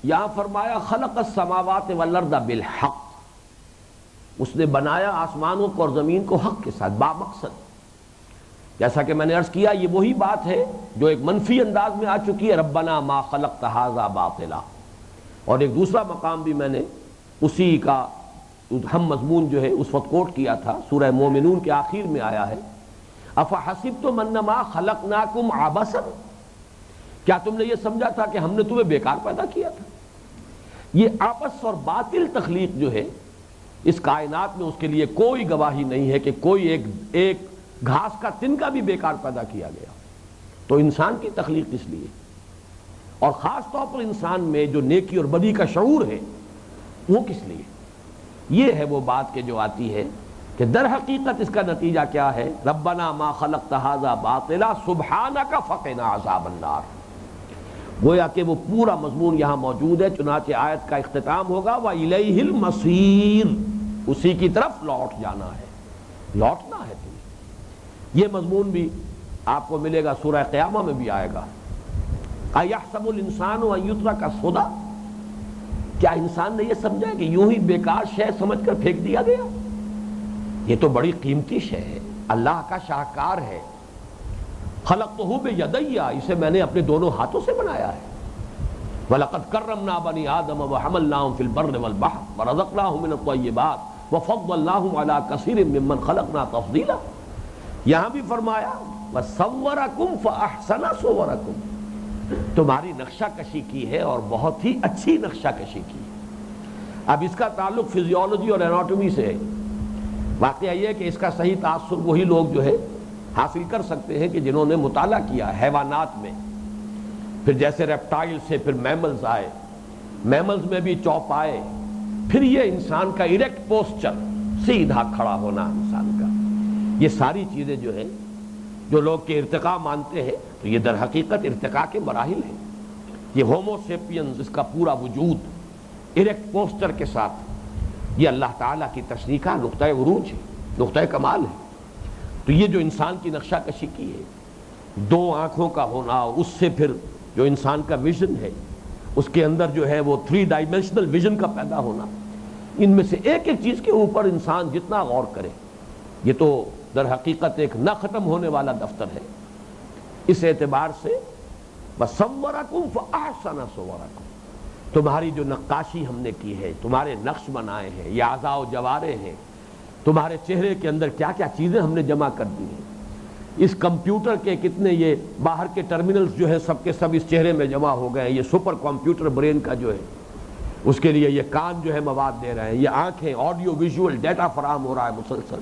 یہاں فرمایا خلق السماوات والارض بالحق، اس نے بنایا آسمانوں کو اور زمین کو حق کے ساتھ، با مقصد۔ جیسا کہ میں نے عرض کیا یہ وہی بات ہے جو ایک منفی انداز میں آ چکی ہے، ربنا ما خلقت ھذا باطلا، اور ایک دوسرا مقام بھی میں نے اسی کا ہم مضمون جو ہے اس وقت کوٹ کیا تھا، سورہ مومنون کے آخر میں آیا ہے افحسبتم انما خلقناکم عبثا، کیا تم نے یہ سمجھا تھا کہ ہم نے تمہیں بیکار پیدا کیا تھا؟ یہ عبث اور باطل تخلیق جو ہے اس کائنات میں اس کے لیے کوئی گواہی نہیں ہے کہ کوئی ایک گھاس کا تنکا بھی بیکار پیدا کیا گیا۔ تو انسان کی تخلیق اس لیے، اور خاص طور پر انسان میں جو نیکی اور بدی کا شعور ہے وہ کس لیے؟ یہ ہے وہ بات کہ جو آتی ہے کہ در حقیقت اس کا نتیجہ کیا ہے؟ ربنا ما خلقت ھذا باطلا سبحانک فقنا عذاب النار۔ گویا کہ وہ پورا مضمون یہاں موجود ہے، چنانچہ آیت کا اختتام ہوگا وَإِلَيْهِ الْمَصِيرُ، اسی کی طرف لوٹ جانا ہے، لوٹنا ہے تمہیں۔ یہ مضمون بھی آپ کو ملے گا سورہ قیامہ میں بھی آئے گا۔ أَيَحْسَبُ الْإِنسَانُ أَن يُتْرَكَ سُدًى، کیا انسان نے یہ سمجھا کہ یوں ہی بیکار شے سمجھ کر پھینک دیا گیا؟ یہ تو بڑی قیمتی شے ہے، اللہ کا شاہکار ہے۔ خلقتہ بیدی، اسے میں نے اپنے دونوں ہاتھوں سے بنایا ہے۔ وَلَقَدْ كَرَّمْنَا بَنِي آدَمَ وَحَمَلْنَاهُمْ فِي الْبَرِّ وَالْبَحْرِ وَرَزَقْنَاهُمْ مِنَ الطَّيِّبَاتِ وَفَضَّلْنَاهُمْ عَلَىٰ كَثِيرٍ مِّمَّنْ خَلَقْنَا تَفْضِيلًا، یہاں بھی فرمایا وَصَوَّرَكُمْ فَأَحْسَنَ صُوَرَكُمْ، تمہاری نقشہ کشی کی ہے اور بہت ہی اچھی نقشہ کشی کی ہے۔ اب اس کا تعلق فزیولوجی اور ایناٹومی سے ہے۔ واقعہ یہ ہے کہ اس کا صحیح تاثر وہی لوگ جو ہے حاصل کر سکتے ہیں کہ جنہوں نے مطالعہ کیا حیوانات میں، پھر جیسے ریپٹائل سے پھر میملز آئے، میملز میں بھی چوپائے، پھر یہ انسان کا ایریکٹ پوسچر، سیدھا کھڑا ہونا انسان کا، یہ ساری چیزیں جو ہیں جو لوگ کے ارتقاء مانتے ہیں تو یہ در حقیقت ارتقاء کے مراحل ہیں۔ یہ ہومو سیپینز، اس کا پورا وجود ایریکٹ پوسچر کے ساتھ، یہ اللہ تعالیٰ کی تشریح کا نقطہ عروج ہے، نقطہ کمال ہے۔ تو یہ جو انسان کی نقشہ کشی کی ہے، دو آنکھوں کا ہونا، اور اس سے پھر جو انسان کا ویژن ہے اس کے اندر جو ہے وہ 3 ڈائمینشنل ویژن کا پیدا ہونا، ان میں سے ایک ایک چیز کے اوپر انسان جتنا غور کرے، یہ تو در حقیقت ایک نہ ختم ہونے والا دفتر ہے۔ اس اعتبار سے وَصَوَّرَكُمْ فَأَحْسَنَ صُوَرَكُمْ، تمہاری جو نقاشی ہم نے کی ہے، تمہارے نقش بنائے ہیں، یہ اعضاء و جوارے ہیں، تمہارے چہرے کے اندر کیا کیا چیزیں ہم نے جمع کر دی ہیں، اس کمپیوٹر کے کتنے یہ باہر کے ٹرمینلز جو ہے سب کے سب اس چہرے میں جمع ہو گئے ہیں، یہ سپر کمپیوٹر برین کا جو ہے اس کے لیے یہ کان جو ہے مواد دے رہے ہیں، یہ آنکھیں، آڈیو ویژول ڈیٹا فراہم ہو رہا ہے مسلسل،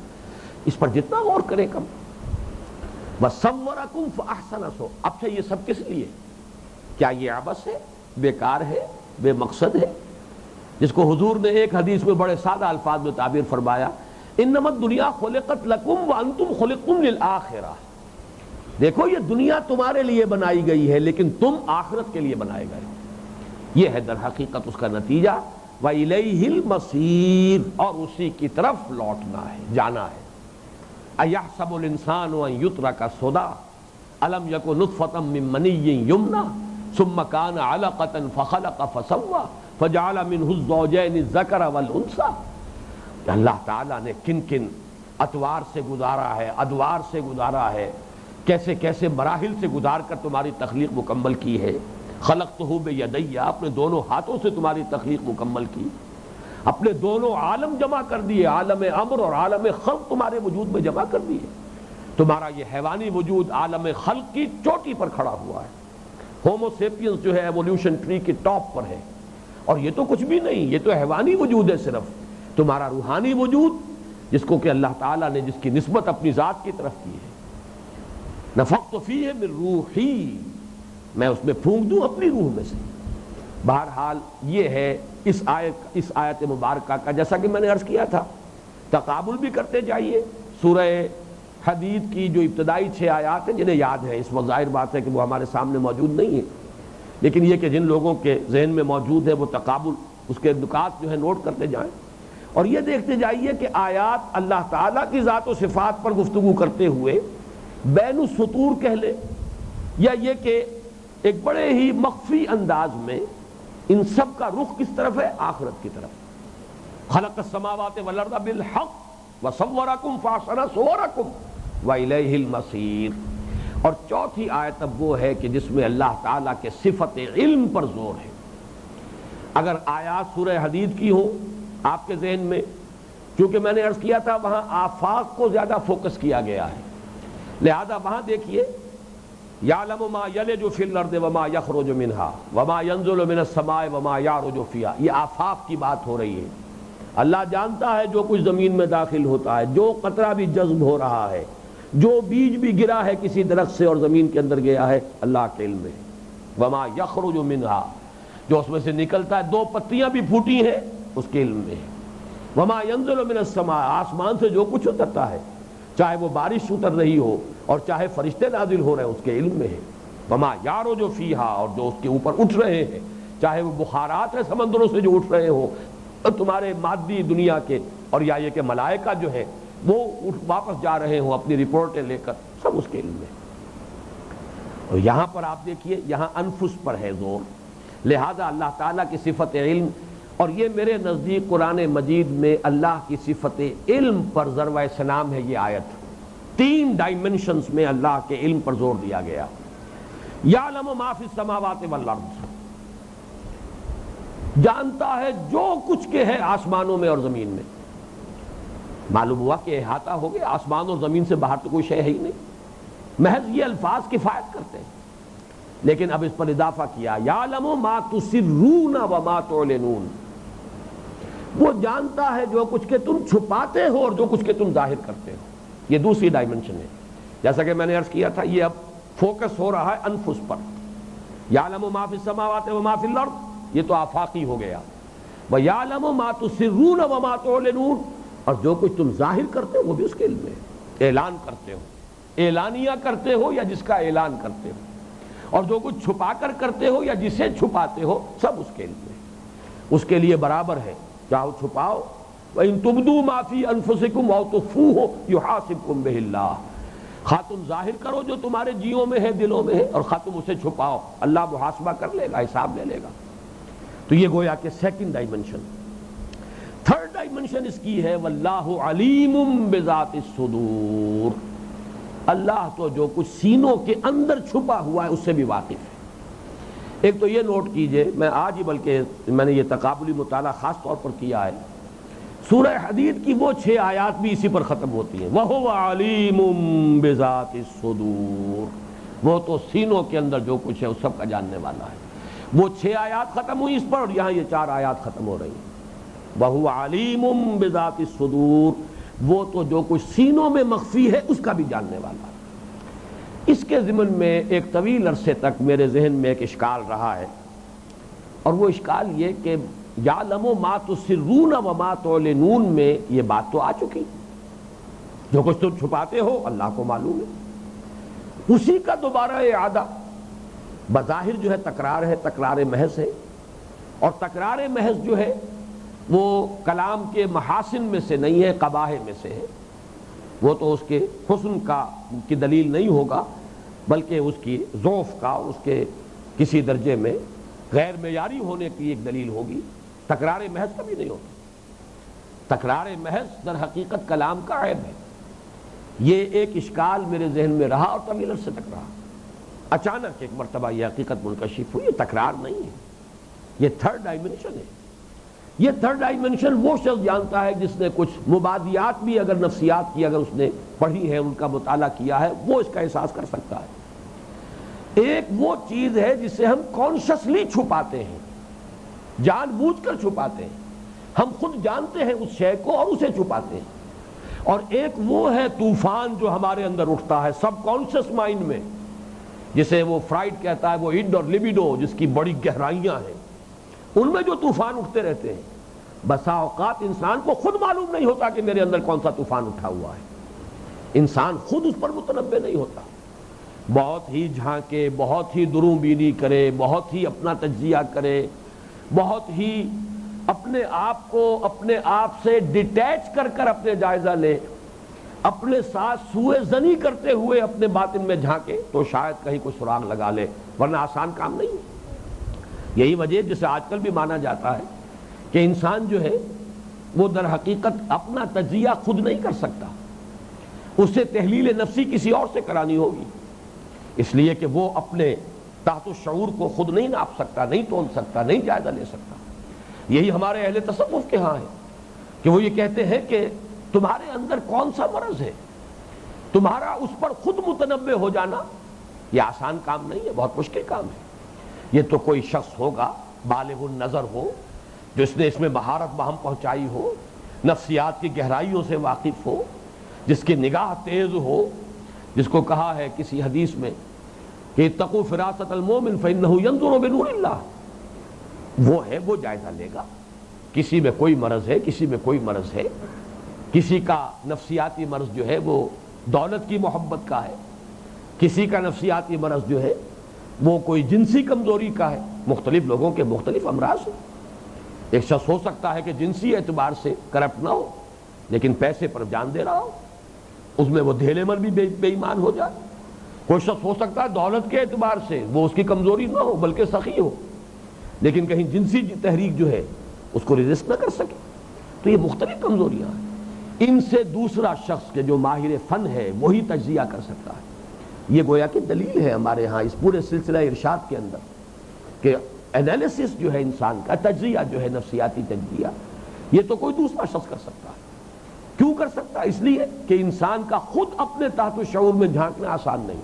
اس پر جتنا غور کریں کم۔ وَصَوَّرَكُمْ فَأَحْسَنَ صُوَرَكُمْ، اب یہ سب کس لیے؟ کیا یہ عبث ہے، بیکار ہے، بے مقصد ہے؟ جس کو حضور نے ایک حدیث میں بڑے سادہ الفاظ میں تعبیر فرمایا، انما الدنیا خلقت لکم وانتم خلقتم للآخرہ، دیکھو یہ دنیا تمہارے لیے بنائی گئی ہے لیکن تم آخرت کے لیے بنائے گئے ہو۔ یہ ہے در حقیقت اس کا نتیجہ، وَإِلَيْهِ الْمَصِيرُ، اور اسی کی طرف لوٹنا ہے، جانا ہے۔ أَيَحْسَبُ الْإِنسَانُ أَن يُتْرَكَ سُدًى أَلَمْ يَكُن نُطْفَةً مِّن مَّنِيٍّ يُمْنَىٰ ثُمَّ كَانَ عَلَقَةً فَخَلَقَ فَسَوَّىٰ فَجَعَلَ مِنْهُ الزَّوْجَيْنِ الذَّكَرَ وَالْأُنثىٰ، اللہ تعالیٰ نے کن کن اطوار سے گزارا ہے، ادوار سے گزارا ہے، کیسے کیسے مراحل سے گزار کر تمہاری تخلیق مکمل کی ہے۔ خلقتہ بیدی، اپنے دونوں ہاتھوں سے تمہاری تخلیق مکمل کی، اپنے دونوں عالم جمع کر دیے، عالم امر اور عالم خلق تمہارے وجود میں جمع کر دیے۔ تمہارا یہ حیوانی وجود عالم خلق کی چوٹی پر کھڑا ہوا ہے، ہومو سیپینز جو ہے ایولیوشن ٹری کی ٹاپ پر ہے، اور یہ تو کچھ بھی نہیں، یہ تو حیوانی وجود ہے صرف۔ تمہارا روحانی وجود جس کو کہ اللہ تعالیٰ نے جس کی نسبت اپنی ذات کی طرف کی ہے، نفخت فیہ من روحی، میں اس میں پھونک دوں اپنی روح میں سے۔ بہرحال یہ ہے اس آیت مبارکہ کا، جیسا کہ میں نے عرض کیا تھا، تقابل بھی کرتے جائیے۔ سورہ حدید کی جو ابتدائی 6 آیات ہیں جنہیں یاد ہے، اس وقت ظاہر بات ہے کہ وہ ہمارے سامنے موجود نہیں ہیں، لیکن یہ کہ جن لوگوں کے ذہن میں موجود ہے وہ تقابل، اس کے نکات جو ہے نوٹ کرتے جائیں، اور یہ دیکھتے جائیے کہ آیات اللہ تعالیٰ کی ذات و صفات پر گفتگو کرتے ہوئے بین السطور کہہ لیں، یا یہ کہ ایک بڑے ہی مخفی انداز میں ان سب کا رخ کس طرف ہے؟ آخرت کی طرف۔ خلق السماوات والارض بالحق وصورکم فاحسن صورکم، وَإِلَيْهِ الْمَصِيرُ۔ اور چوتھی آیت اب وہ ہے کہ جس میں اللہ تعالیٰ کے صفت علم پر زور ہے۔ اگر آیات سورہ حدید کی ہوں آپ کے ذہن میں، چونکہ میں نے عرض کیا تھا وہاں آفاق کو زیادہ فوکس کیا گیا ہے، لہذا وہاں دیکھیے یعلم ما یلج فی الارض وما یخرج منها وما ینزل من السماء وما یعرج فیہا، یہ آفاق کی بات ہو رہی ہے۔ اللہ جانتا ہے جو کچھ زمین میں داخل ہوتا ہے، جو قطرہ بھی جذب ہو رہا ہے، جو بیج بھی گرا ہے کسی درخت سے اور زمین کے اندر گیا ہے، اللہ کے علم میں۔ وما یخرج منها، جو اس میں سے نکلتا ہے، دو پتیاں بھی پھوٹی ہیں اس کے علم میں ہے۔ وما ينزل من السماء، آسمان سے جو کچھ اترتا ہے، چاہے وہ بارش اتر رہی ہو اور چاہے فرشتے نازل ہو رہے ہیں، اس کے علم میں ہے۔ وما يعرج فيها، اور جو اس کے اوپر اٹھ رہے ہیں، چاہے وہ بخارات ہیں سمندروں سے جو اٹھ رہے ہوں تمہارے مادی دنیا کے، اور یا یہ کہ ملائکہ جو ہے وہ واپس جا رہے ہوں اپنی رپورٹیں لے کر، سب اس کے علم میں۔ اور یہاں پر آپ دیکھیے یہاں انفس پر ہے زور، لہذا اللہ تعالیٰ کی صفت علم، اور یہ میرے نزدیک قرآن مجید میں اللہ کی صفت علم پر ضرب سلام ہے۔ یہ آیت تین ڈائمنشنز میں اللہ کے علم پر زور دیا گیا۔ یعلم ما فی السماوات والارض، جانتا ہے جو کچھ کے ہے آسمانوں میں اور زمین میں۔ معلوم ہوا کہ احاطہ ہو گیا، آسمان اور زمین سے باہر تو کوئی شے ہے ہی نہیں، محض یہ الفاظ کفایت کرتے ہیں۔ لیکن اب اس پر اضافہ کیا، یعلم ما تسرون وما تعلنون، وہ جانتا ہے جو کچھ کہ تم چھپاتے ہو اور جو کچھ کہ تم ظاہر کرتے ہو۔ یہ دوسری ڈائمنشن ہے، جیسا کہ میں نے عرض کیا تھا یہ اب فوکس ہو رہا ہے انفس پر۔ یعلم ما فی السماوات وما فی الارض، یہ تو آفاقی ہو گیا۔ وَيَعْلَمُ مَا تُسِرُّونَ وَمَا تُعْلِنُونَ، اور جو کچھ تم ظاہر کرتے ہو وہ بھی اس کے علم میں، اعلان کرتے ہو، اعلانیہ کرتے ہو یا جس کا اعلان کرتے ہو، اور جو کچھ چھپا کر کرتے ہو یا جسے چھپاتے ہو، سب اس کے علم میں۔ اس کے لیے برابر ہے، چاہو چھپاؤ، وَإِن تُبْدُوا مَا فِي أَنفُسِكُمْ أَوْ تُخْفُوهُ يُحَاسِبْكُم بِهِ اللَّهُ، خواہ تم ظاہر کرو جو تمہارے جیوں میں ہے، دلوں میں ہے، اور خواہ تم اسے چھپاؤ، اللہ محاسبہ کر لے گا، حساب لے لے گا۔ تو یہ گویا کہ سیکنڈ ڈائمنشن۔ تھرڈ ڈائمنشن اس کی ہے وَاللَّهُ عَلِيمٌ بِذَاتِ الصُّدُورِ، اللہ تو جو کچھ سینوں کے اندر چھپا ہوا ہے اس سے بھی واقف ہے۔ ایک تو یہ نوٹ کیجئے، میں آج ہی بلکہ میں نے یہ تقابلی مطالعہ خاص طور پر کیا ہے، سورہ حدید کی وہ 6 آیات بھی اسی پر ختم ہوتی ہیں، وَهُوَ عَلِيمٌ بِذَاتِ الصُّدُورِ، وہ تو سینوں کے اندر جو کچھ ہے اس سب کا جاننے والا ہے۔ وہ 6 آیات ختم ہوئی اس پر، اور یہاں یہ 4 آیات ختم ہو رہی ہیں۔ وَهُوَ عَلِيمٌ بِذَاتِ الصُّدُورِ، وہ تو جو کچھ سینوں میں مخفی ہے اس کا بھی جاننے والا ہے۔ اس کے ضمن میں ایک طویل عرصے تک میرے ذہن میں ایک اشکال رہا ہے، اور وہ اشکال یہ کہ یعلم ما تسرون وما تعلنون میں یہ بات تو آ چکی، جو کچھ تم چھپاتے ہو اللہ کو معلوم ہے، اسی کا دوبارہ اعادہ بظاہر جو ہے تکرار ہے، تکرار محض ہے، اور تکرار محض جو ہے وہ کلام کے محاسن میں سے نہیں ہے، قباح میں سے ہے۔ وہ تو اس کے حسن کی دلیل نہیں ہوگا، بلکہ اس کی ضعف کا، اس کے کسی درجے میں غیر معیاری ہونے کی ایک دلیل ہوگی۔ تکرار محض کبھی نہیں ہوتا، تکرار محض در حقیقت کلام کا عیب ہے۔ یہ ایک اشکال میرے ذہن میں رہا اور طویل عرصے تک رہا، اچانک ایک مرتبہ یہ حقیقت منکشف ہوئی، یہ تکرار نہیں ہے، یہ تھرڈ ڈائمنشن ہے۔ یہ تھرڈ ڈائمنشن وہ شخص جانتا ہے جس نے کچھ مبادیات بھی اگر نفسیات کی اگر اس نے پڑھی ہے، ان کا مطالعہ کیا ہے، وہ اس کا احساس کر سکتا ہے۔ ایک وہ چیز ہے جسے ہم کانشسلی چھپاتے ہیں، جان بوجھ کر چھپاتے ہیں، ہم خود جانتے ہیں اس شے کو اور اسے چھپاتے ہیں۔ اور ایک وہ ہے طوفان جو ہمارے اندر اٹھتا ہے سب کانشس مائنڈ میں، جسے وہ فرائڈ کہتا ہے وہ اِڈ اور لیبیڈو، جس کی بڑی گہرائیاں ہیں، ان میں جو طوفان اٹھتے رہتے ہیں۔ بسا اوقات انسان کو خود معلوم نہیں ہوتا کہ میرے اندر کون سا طوفان اٹھا ہوا ہے، انسان خود اس پر متنبع نہیں ہوتا، بہت ہی جھانکے، بہت ہی دروں بینی کرے، بہت ہی اپنا تجزیہ کرے، بہت ہی اپنے آپ کو اپنے آپ سے ڈیٹیچ کر کر اپنے جائزہ لے، اپنے ساتھ سوء ظنی کرتے ہوئے اپنے باطن میں جھانکے تو شاید کہیں کوئی سراغ لگا لے، ورنہ آسان کام نہیں ہے۔ یہی وجہ جسے آج کل بھی مانا جاتا ہے کہ انسان جو ہے وہ در حقیقت اپنا تجزیہ خود نہیں کر سکتا، اسے تحلیل نفسی کسی اور سے کرانی ہوگی، اس لیے کہ وہ اپنے تحت الشعور کو خود نہیں ناپ سکتا، نہیں تول سکتا، نہیں جائزہ لے سکتا۔ یہی ہمارے اہل تصوف کے ہاں ہے کہ وہ یہ کہتے ہیں کہ تمہارے اندر کون سا مرض ہے، تمہارا اس پر خود متنبع ہو جانا یہ آسان کام نہیں ہے، بہت مشکل کام ہے۔ یہ تو کوئی شخص ہوگا بالغ النظر ہو، جو اس نے اس میں مہارت بہم پہنچائی ہو، نفسیات کی گہرائیوں سے واقف ہو، جس کی نگاہ تیز ہو، جس کو کہا ہے کسی حدیث میں کہ اتقوا فراست المومن فإنہ ینظر بنور اللہ، وہ ہے، وہ جائزہ لے گا۔ کسی میں کوئی مرض ہے، کسی میں کوئی مرض ہے، کسی کا نفسیاتی مرض جو ہے وہ دولت کی محبت کا ہے، کسی کا نفسیاتی مرض جو ہے وہ کوئی جنسی کمزوری کا ہے۔ مختلف لوگوں کے مختلف امراض ہیں۔ ایک شخص ہو سکتا ہے کہ جنسی اعتبار سے کرپٹ نہ ہو لیکن پیسے پر جان دے رہا ہو، اس میں وہ دھیلے مر بھی بے ایمان ہو جائے۔ کوئی شخص ہو سکتا ہے دولت کے اعتبار سے وہ اس کی کمزوری نہ ہو بلکہ سخی ہو، لیکن کہیں جنسی تحریک جو ہے اس کو ریزسٹ نہ کر سکے۔ تو یہ مختلف کمزوریاں ہیں، ان سے دوسرا شخص کے جو ماہر فن ہے وہی تجزیہ کر سکتا ہے۔ یہ گویا کہ دلیل ہے ہمارے ہاں اس پورے سلسلہ ارشاد کے اندر کہ انالیسس جو ہے انسان کا، تجزیہ جو ہے نفسیاتی تجزیہ، یہ تو کوئی دوسرا شخص کر سکتا ہے۔ کیوں کر سکتا ہے؟ اس لیے کہ انسان کا خود اپنے تحت الشعور میں جھانکنا آسان نہیں۔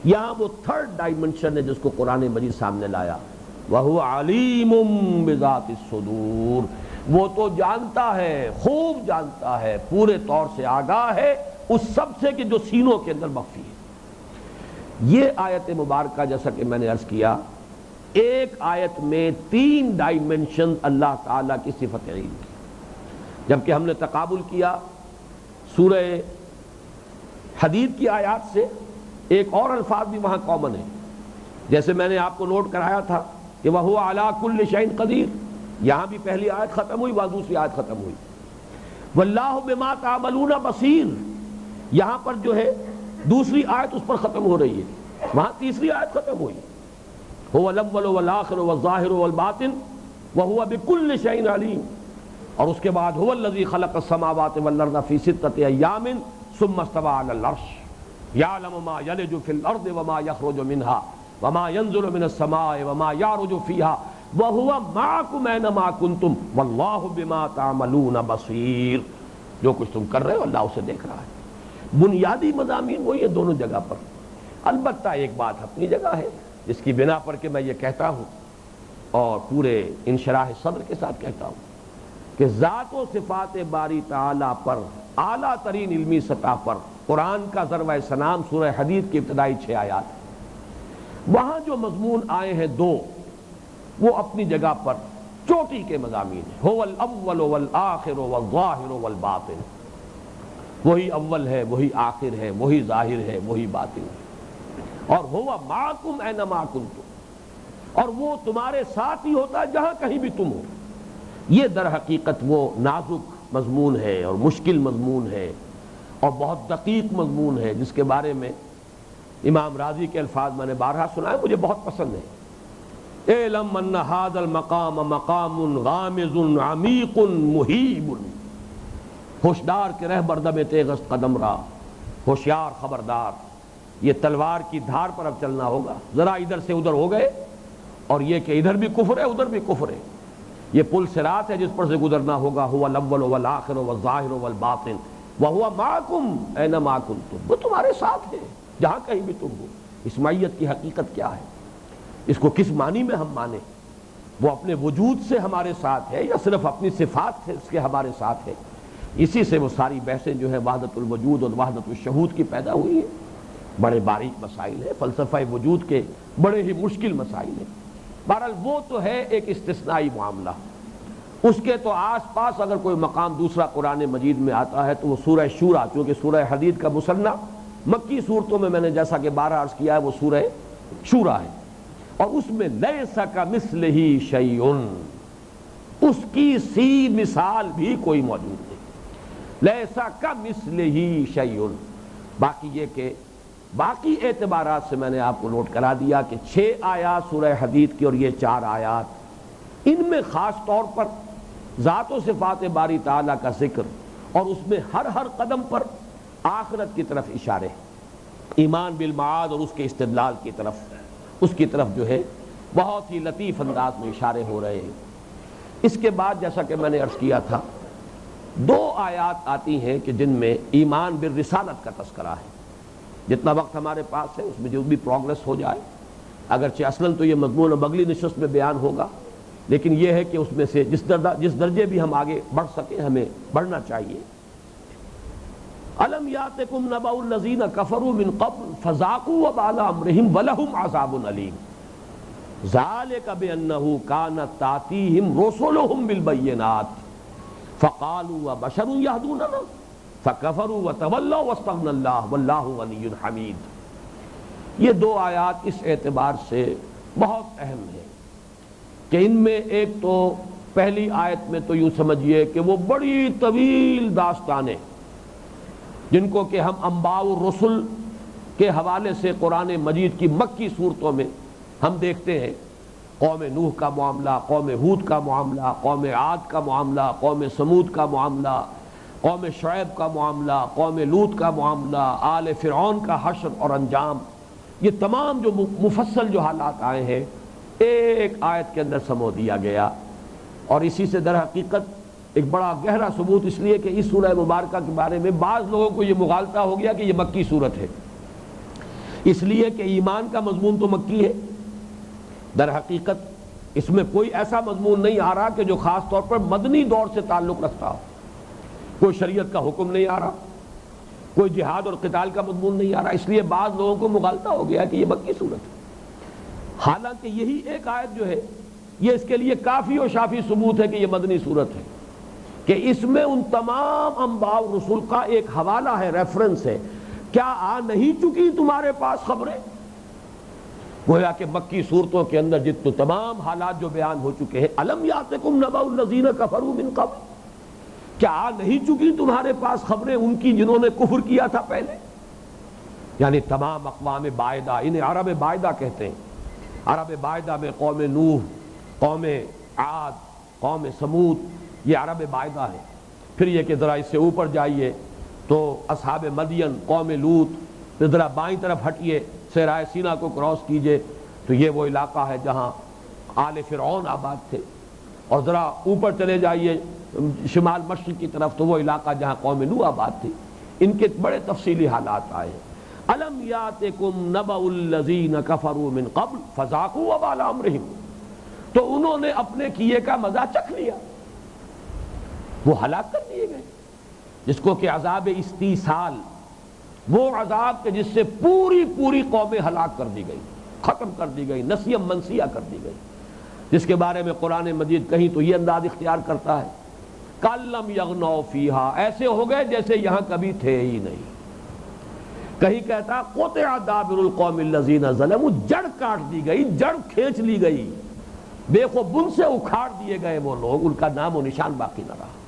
یہاں وہ تھرڈ ڈائمنشن ہے جس کو قرآن مجید سامنے لایا، وَهُوَ عَلِيمٌ بِذَاتِ الصُّدُورِ، وہ تو جانتا ہے، خوب جانتا ہے، پورے طور سے آگاہ ہے اس سب سے کہ جو سینوں کے اندر مخفی ہے۔ یہ آیت مبارکہ جیسا کہ میں نے عرض کیا، ایک آیت میں 3 ڈائمنشن اللہ تعالیٰ کی صفت علم کی، جبکہ ہم نے تقابل کیا سورہ حدید کی آیات سے، ایک اور الفاظ بھی وہاں کامن ہے، جیسے میں نے آپ کو نوٹ کرایا تھا کہ وَهُوَ عَلَىٰ كُلِّ شَيْءٍ قَدِيرٌ، یہاں بھی پہلی آیت ختم ہوئی، وہاں دوسری آیت ختم ہوئی۔ وَاللَّهُ بِمَا تَعْمَلُونَ بَصِيرٌ، یہاں پر جو ہے دوسری آیت اس پر ختم ہو رہی ہے، وہاں تیسری آیت ختم ہوئی، هُوَ الْأَوَّلُ وَالْآخِرُ وَالظَّاهِرُ وَالْبَاطِنُ وَهُوَ بِكُلِّ شَيْءٍ عَلِيمٌ، اور اس کے بعد هُوَ الَّذِي خَلَقَ السَّمَاوَاتِ وَالْأَرْضَ فِي 6 أَيَّامٍ ثُمَّ اسْتَوَىٰ عَلَى الْعَرْشِ يَعْلَمُ مَا يَلِجُ فِي الْأَرْضِ وَمَا يَخْرُجُ مِنْهَا وَمَا يَنزِلُ مِنَ السَّمَاءِ وَمَا يَعْرُجُ فِيهَا وَهُوَ مَعَكُمْ أَيْنَمَا كُنتُمْ وَاللَّهُ بِمَا تَعْمَلُونَ بَصِيرٌ، جو کچھ تم کر رہے ہو اللہ اسے دیکھ رہا ہے۔ بنیادی مضامین وہی ہیں دونوں جگہ پر، البتہ ایک بات اپنی جگہ ہے جس کی بنا پر کہ میں یہ کہتا ہوں اور پورے انشراح صدر کے ساتھ کہتا ہوں کہ ذات و صفات باری تعالیٰ پر اعلیٰ ترین علمی سطح پر قرآن کا ذروۂ سنام سورہ حدید کی ابتدائی 6 آیات ہیں، وہاں جو مضمون آئے ہیں 2 وہ اپنی جگہ پر چوٹی کے مضامین ہیں، هو الاول والآخر والظاہر والباطن، وہی اول ہے، وہی آخر ہے، وہی ظاہر ہے، وہی باطن ہے، اور هو معکم اینما کنتم، اور وہ تمہارے ساتھ ہی ہوتا ہے جہاں کہیں بھی تم ہو۔ یہ در حقیقت وہ نازک مضمون ہے اور مشکل مضمون ہے اور بہت دقیق مضمون ہے جس کے بارے میں امام راضی کے الفاظ میں نے بارہا سنائے، مجھے بہت پسند ہے۔ اعلم ان ھذا المقام مقام غامض عمیق مہیب، ہوشدار کے رہ بردم تیغست قدم را، ہوشیار خبردار، یہ تلوار کی دھار پر اب چلنا ہوگا، ذرا ادھر سے ادھر ہو گئے، اور یہ کہ ادھر بھی کفر ہے ادھر بھی کفر ہے، یہ پل صراط ہے جس پر سے گزرنا ہوگا، هو الاول والآخر والظاہر والباطن وهو معکم اینما کنتم، وہ تمہارے ساتھ ہے جہاں کہیں بھی تم ہو۔ اس معیت کی حقیقت کیا ہے، اس کو کس معنی میں ہم مانیں، وہ اپنے وجود سے ہمارے ساتھ ہے یا صرف اپنی صفات سے اس کے ہمارے ساتھ ہے؟ اسی سے وہ ساری بحثیں جو ہے وحدت الوجود اور وحدت الشہود کی پیدا ہوئی ہیں۔ بڑے باریک مسائل ہیں، فلسفہ وجود کے بڑے ہی مشکل مسائل ہیں۔ بہرحال وہ تو ہے ایک استثنائی معاملہ، اس کے تو آس پاس اگر کوئی مقام دوسرا قرآن مجید میں آتا ہے تو وہ سورہ شورا، چونکہ سورہ حدید کا مصنف مکی صورتوں میں نے جیسا کہ 12 عرض کیا ہے وہ سورہ شورا ہے، اور اس میں لیس کمثلہ شیء، اس کی سی مثال بھی کوئی موجود نہیں، لیس کمثلہ شیء۔ باقی یہ کہ باقی اعتبارات سے میں نے آپ کو نوٹ کرا دیا کہ 6 آیات سورہ حدید کی اور یہ 4 آیات، ان میں خاص طور پر ذات و صفات باری تعالیٰ کا ذکر، اور اس میں ہر قدم پر آخرت کی طرف اشارے، ایمان بالمعاد اور اس کے استدلال کی طرف، اس کی طرف جو ہے بہت ہی لطیف انداز میں اشارے ہو رہے ہیں۔ اس کے بعد جیسا کہ میں نے عرض کیا تھا، دو آیات آتی ہیں کہ جن میں ایمان بالرسالت کا تذکرہ ہے۔ جتنا وقت ہمارے پاس ہے اس میں جو بھی پروگرس ہو جائے، اگرچہ اصلاً تو یہ مضمون اب اگلی نشست میں بیان ہوگا، لیکن یہ ہے کہ اس میں سے جس درجے بھی ہم آگے بڑھ سکیں ہمیں بڑھنا چاہیے۔ الم یاتکم نبأ الذین کفروا من قبل فذاقوا وبال امرہم ولہم عذاب علیم ذالک بانہ کانت تأتیہم رسلہم بالبینات فقالوا وبشر یہدوننا فکفروا وتولوا واستغنی اللہ واللہ غنی حمید۔ یہ دو آیات اس اعتبار سے بہت اہم ہیں کہ ان میں ایک تو پہلی آیت میں تو یوں سمجھیے کہ وہ بڑی طویل داستانیں جن کو کہ ہم انباء الرسل کے حوالے سے قرآن مجید کی مکی صورتوں میں ہم دیکھتے ہیں، قوم نوح کا معاملہ، قوم ہود کا معاملہ، قوم عاد کا معاملہ، قوم سمود کا معاملہ، قوم شعیب کا معاملہ، قوم لوط کا معاملہ، آل فرعون کا حشر اور انجام، یہ تمام جو مفصل جو حالات آئے ہیں ایک آیت کے اندر سمو دیا گیا۔ اور اسی سے در حقیقت ایک بڑا گہرا ثبوت اس لیے کہ اس سورہ مبارکہ کے بارے میں بعض لوگوں کو یہ مغالطہ ہو گیا کہ یہ مکی صورت ہے، اس لیے کہ ایمان کا مضمون تو مکی ہے۔ در حقیقت اس میں کوئی ایسا مضمون نہیں آ رہا کہ جو خاص طور پر مدنی دور سے تعلق رکھتا ہو، کوئی شریعت کا حکم نہیں آ رہا، کوئی جہاد اور قتال کا مضمون نہیں آ رہا، اس لیے بعض لوگوں کو مغالطہ ہو گیا کہ یہ مکی صورت ہے۔ حالانکہ یہی ایک آیت جو ہے یہ اس کے لیے کافی و شافی ثبوت ہے کہ یہ مدنی صورت ہے، کہ اس میں ان تمام انباء و رسول کا ایک حوالہ ہے، ریفرنس ہے۔ کیا آ نہیں چکی تمہارے پاس خبریں؟ گویا کہ مکی صورتوں کے اندر جتنے تمام حالات جو بیان ہو چکے ہیں، الم یاتکم نبأ الذین کفروا من قبل، کیا آ نہیں چکی تمہارے پاس خبریں ان کی جنہوں نے کفر کیا تھا پہلے؟ یعنی تمام اقوام باعدہ، انہیں عرب باعدہ کہتے ہیں۔ عرب باعدہ میں قوم نوح، قوم عاد، قوم سمود، یہ عرب باعدہ ہے۔ پھر یہ کہ ذرا اس سے اوپر جائیے تو اصحاب مدین، قوم لوط، پھر ذرا بائیں طرف ہٹیے، صحرائے سینا کو کراس کیجئے تو یہ وہ علاقہ ہے جہاں آل فرعون آباد تھے، اور ذرا اوپر چلے جائیے شمال مشرق کی طرف تو وہ علاقہ جہاں قوم نوح آباد تھی۔ ان کے بڑے تفصیلی حالات آئے ہیں۔ الم یاتکم نبأ الذین کفروا من قبل فذاقوا وبال امرہم، تو انہوں نے اپنے کیے کا مزہ چکھ لیا، وہ ہلاک کر دیے گئے، جس کو کہ عذاب استیصال، وہ عذاب کہ جس سے پوری پوری قومیں ہلاک کر دی گئی، ختم کر دی گئی، نسیم منسیہ کر دی گئی، جس کے بارے میں قرآن مجید کہیں تو یہ انداز اختیار کرتا ہے کَلَّمْ يَغْنَوْا فِيهَا، ایسے ہو گئے جیسے یہاں کبھی تھے ہی نہیں۔ کہیں کہتا قُطِعَ دَابِرُ الْقَوْمِ الَّذِينَ ظَلَمُوا، جڑ کاٹ دی گئی، جڑ کھینچ لی گئی، بے خوبن سے اکھاڑ دیے گئے وہ لوگ، ان کا نام و نشان باقی نہ رہا۔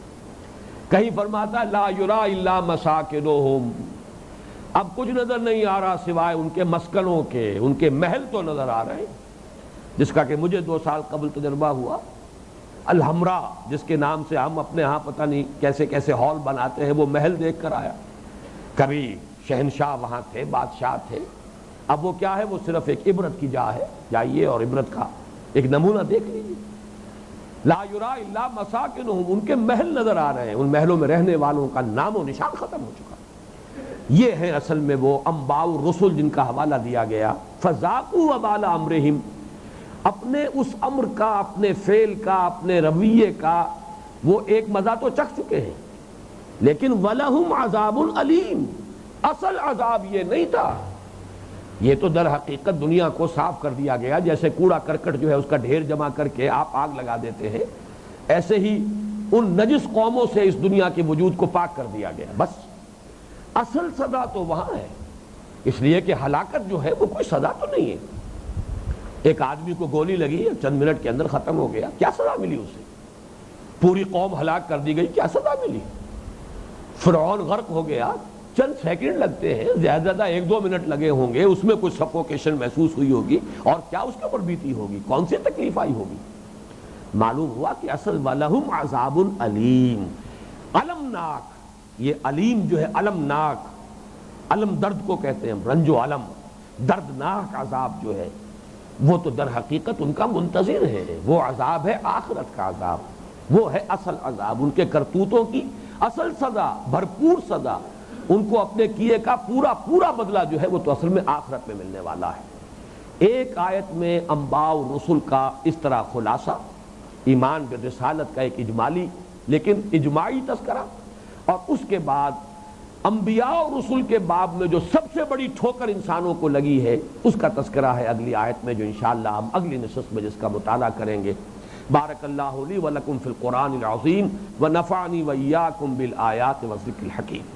کہیں فرماتا لا یرا الا مساکنہم، اب کچھ نظر نہیں آ رہا سوائے ان کے مسکنوں کے، ان کے محل تو نظر آ رہے ہیں، جس کا کہ مجھے 2 سال قبل تجربہ ہوا۔ الحمرا جس کے نام سے ہم اپنے ہاں پتہ نہیں کیسے کیسے ہال بناتے ہیں، وہ محل دیکھ کر آیا۔ کبھی شہنشاہ وہاں تھے، بادشاہ تھے، اب وہ کیا ہے، وہ صرف ایک عبرت کی جا ہے، جائیے اور عبرت کا ایک نمونہ دیکھ لیجیے۔ لا یرا الا مساکنہم، ان کے محل نظر آ رہے ہیں، ان محلوں میں رہنے والوں کا نام و نشان ختم ہو چکا۔ یہ ہے اصل میں وہ انباء الرسل جن کا حوالہ دیا گیا۔ فذاقوا وبال امرہم، اپنے اس امر کا، اپنے فعل کا، اپنے رویے کا وہ ایک مزہ تو چکھ چکے ہیں، لیکن وَلَهُمْ عَذَابٌ علیم، اصل عذاب یہ نہیں تھا۔ یہ تو در حقیقت دنیا کو صاف کر دیا گیا، جیسے کوڑا کرکٹ جو ہے اس کا ڈھیر جمع کر کے آپ آگ لگا دیتے ہیں، ایسے ہی ان نجس قوموں سے اس دنیا کے وجود کو پاک کر دیا گیا۔ بس اصل سزا تو وہاں ہے، اس لیے کہ ہلاکت جو ہے وہ کوئی سزا تو نہیں ہے۔ ایک آدمی کو گولی لگی، چند منٹ کے اندر ختم ہو گیا، کیا سزا ملی اسے؟ پوری قوم ہلاک کر دی گئی، کیا سزا ملی؟ فرعون غرق ہو گیا، چند سیکنڈ لگتے ہیں، زیادہ زیادہ 1-2 منٹ لگے ہوں گے، اس میں کچھ سفوکیشن محسوس ہوئی ہوگی، اور کیا اس کے اوپر بیتی ہوگی، کون سی تکلیف آئی ہوگی؟ معلوم ہوا کہ اصل وَلَهُمْ عَذَابٌ علیم، المناک، یہ علیم جو ہے المناک، علم درد کو کہتے ہیں، رنج و علم، دردناک عذاب جو ہے وہ تو در حقیقت ان کا منتظر ہے، وہ عذاب ہے آخرت کا عذاب، وہ ہے اصل عذاب، ان کے کرتوتوں کی اصل سزا، بھرپور سزا، ان کو اپنے کیے کا پورا بدلہ جو ہے وہ تو اصل میں آخرت میں ملنے والا ہے۔ ایک آیت میں انباء و رسل کا اس طرح خلاصہ، ایمان بالرسالت کا ایک اجمالی لیکن اجماعی تذکرہ، اور اس کے بعد انبیاء اور رسل کے باب میں جو سب سے بڑی ٹھوکر انسانوں کو لگی ہے اس کا تذکرہ ہے اگلی آیت میں، جو انشاءاللہ ہم اگلی نشست میں جس کا مطالعہ کریں گے۔ بارک اللہ لی ولکم فی القرآن العظیم ونفعنی وإیاکم بالآیات والذکر الحکیم۔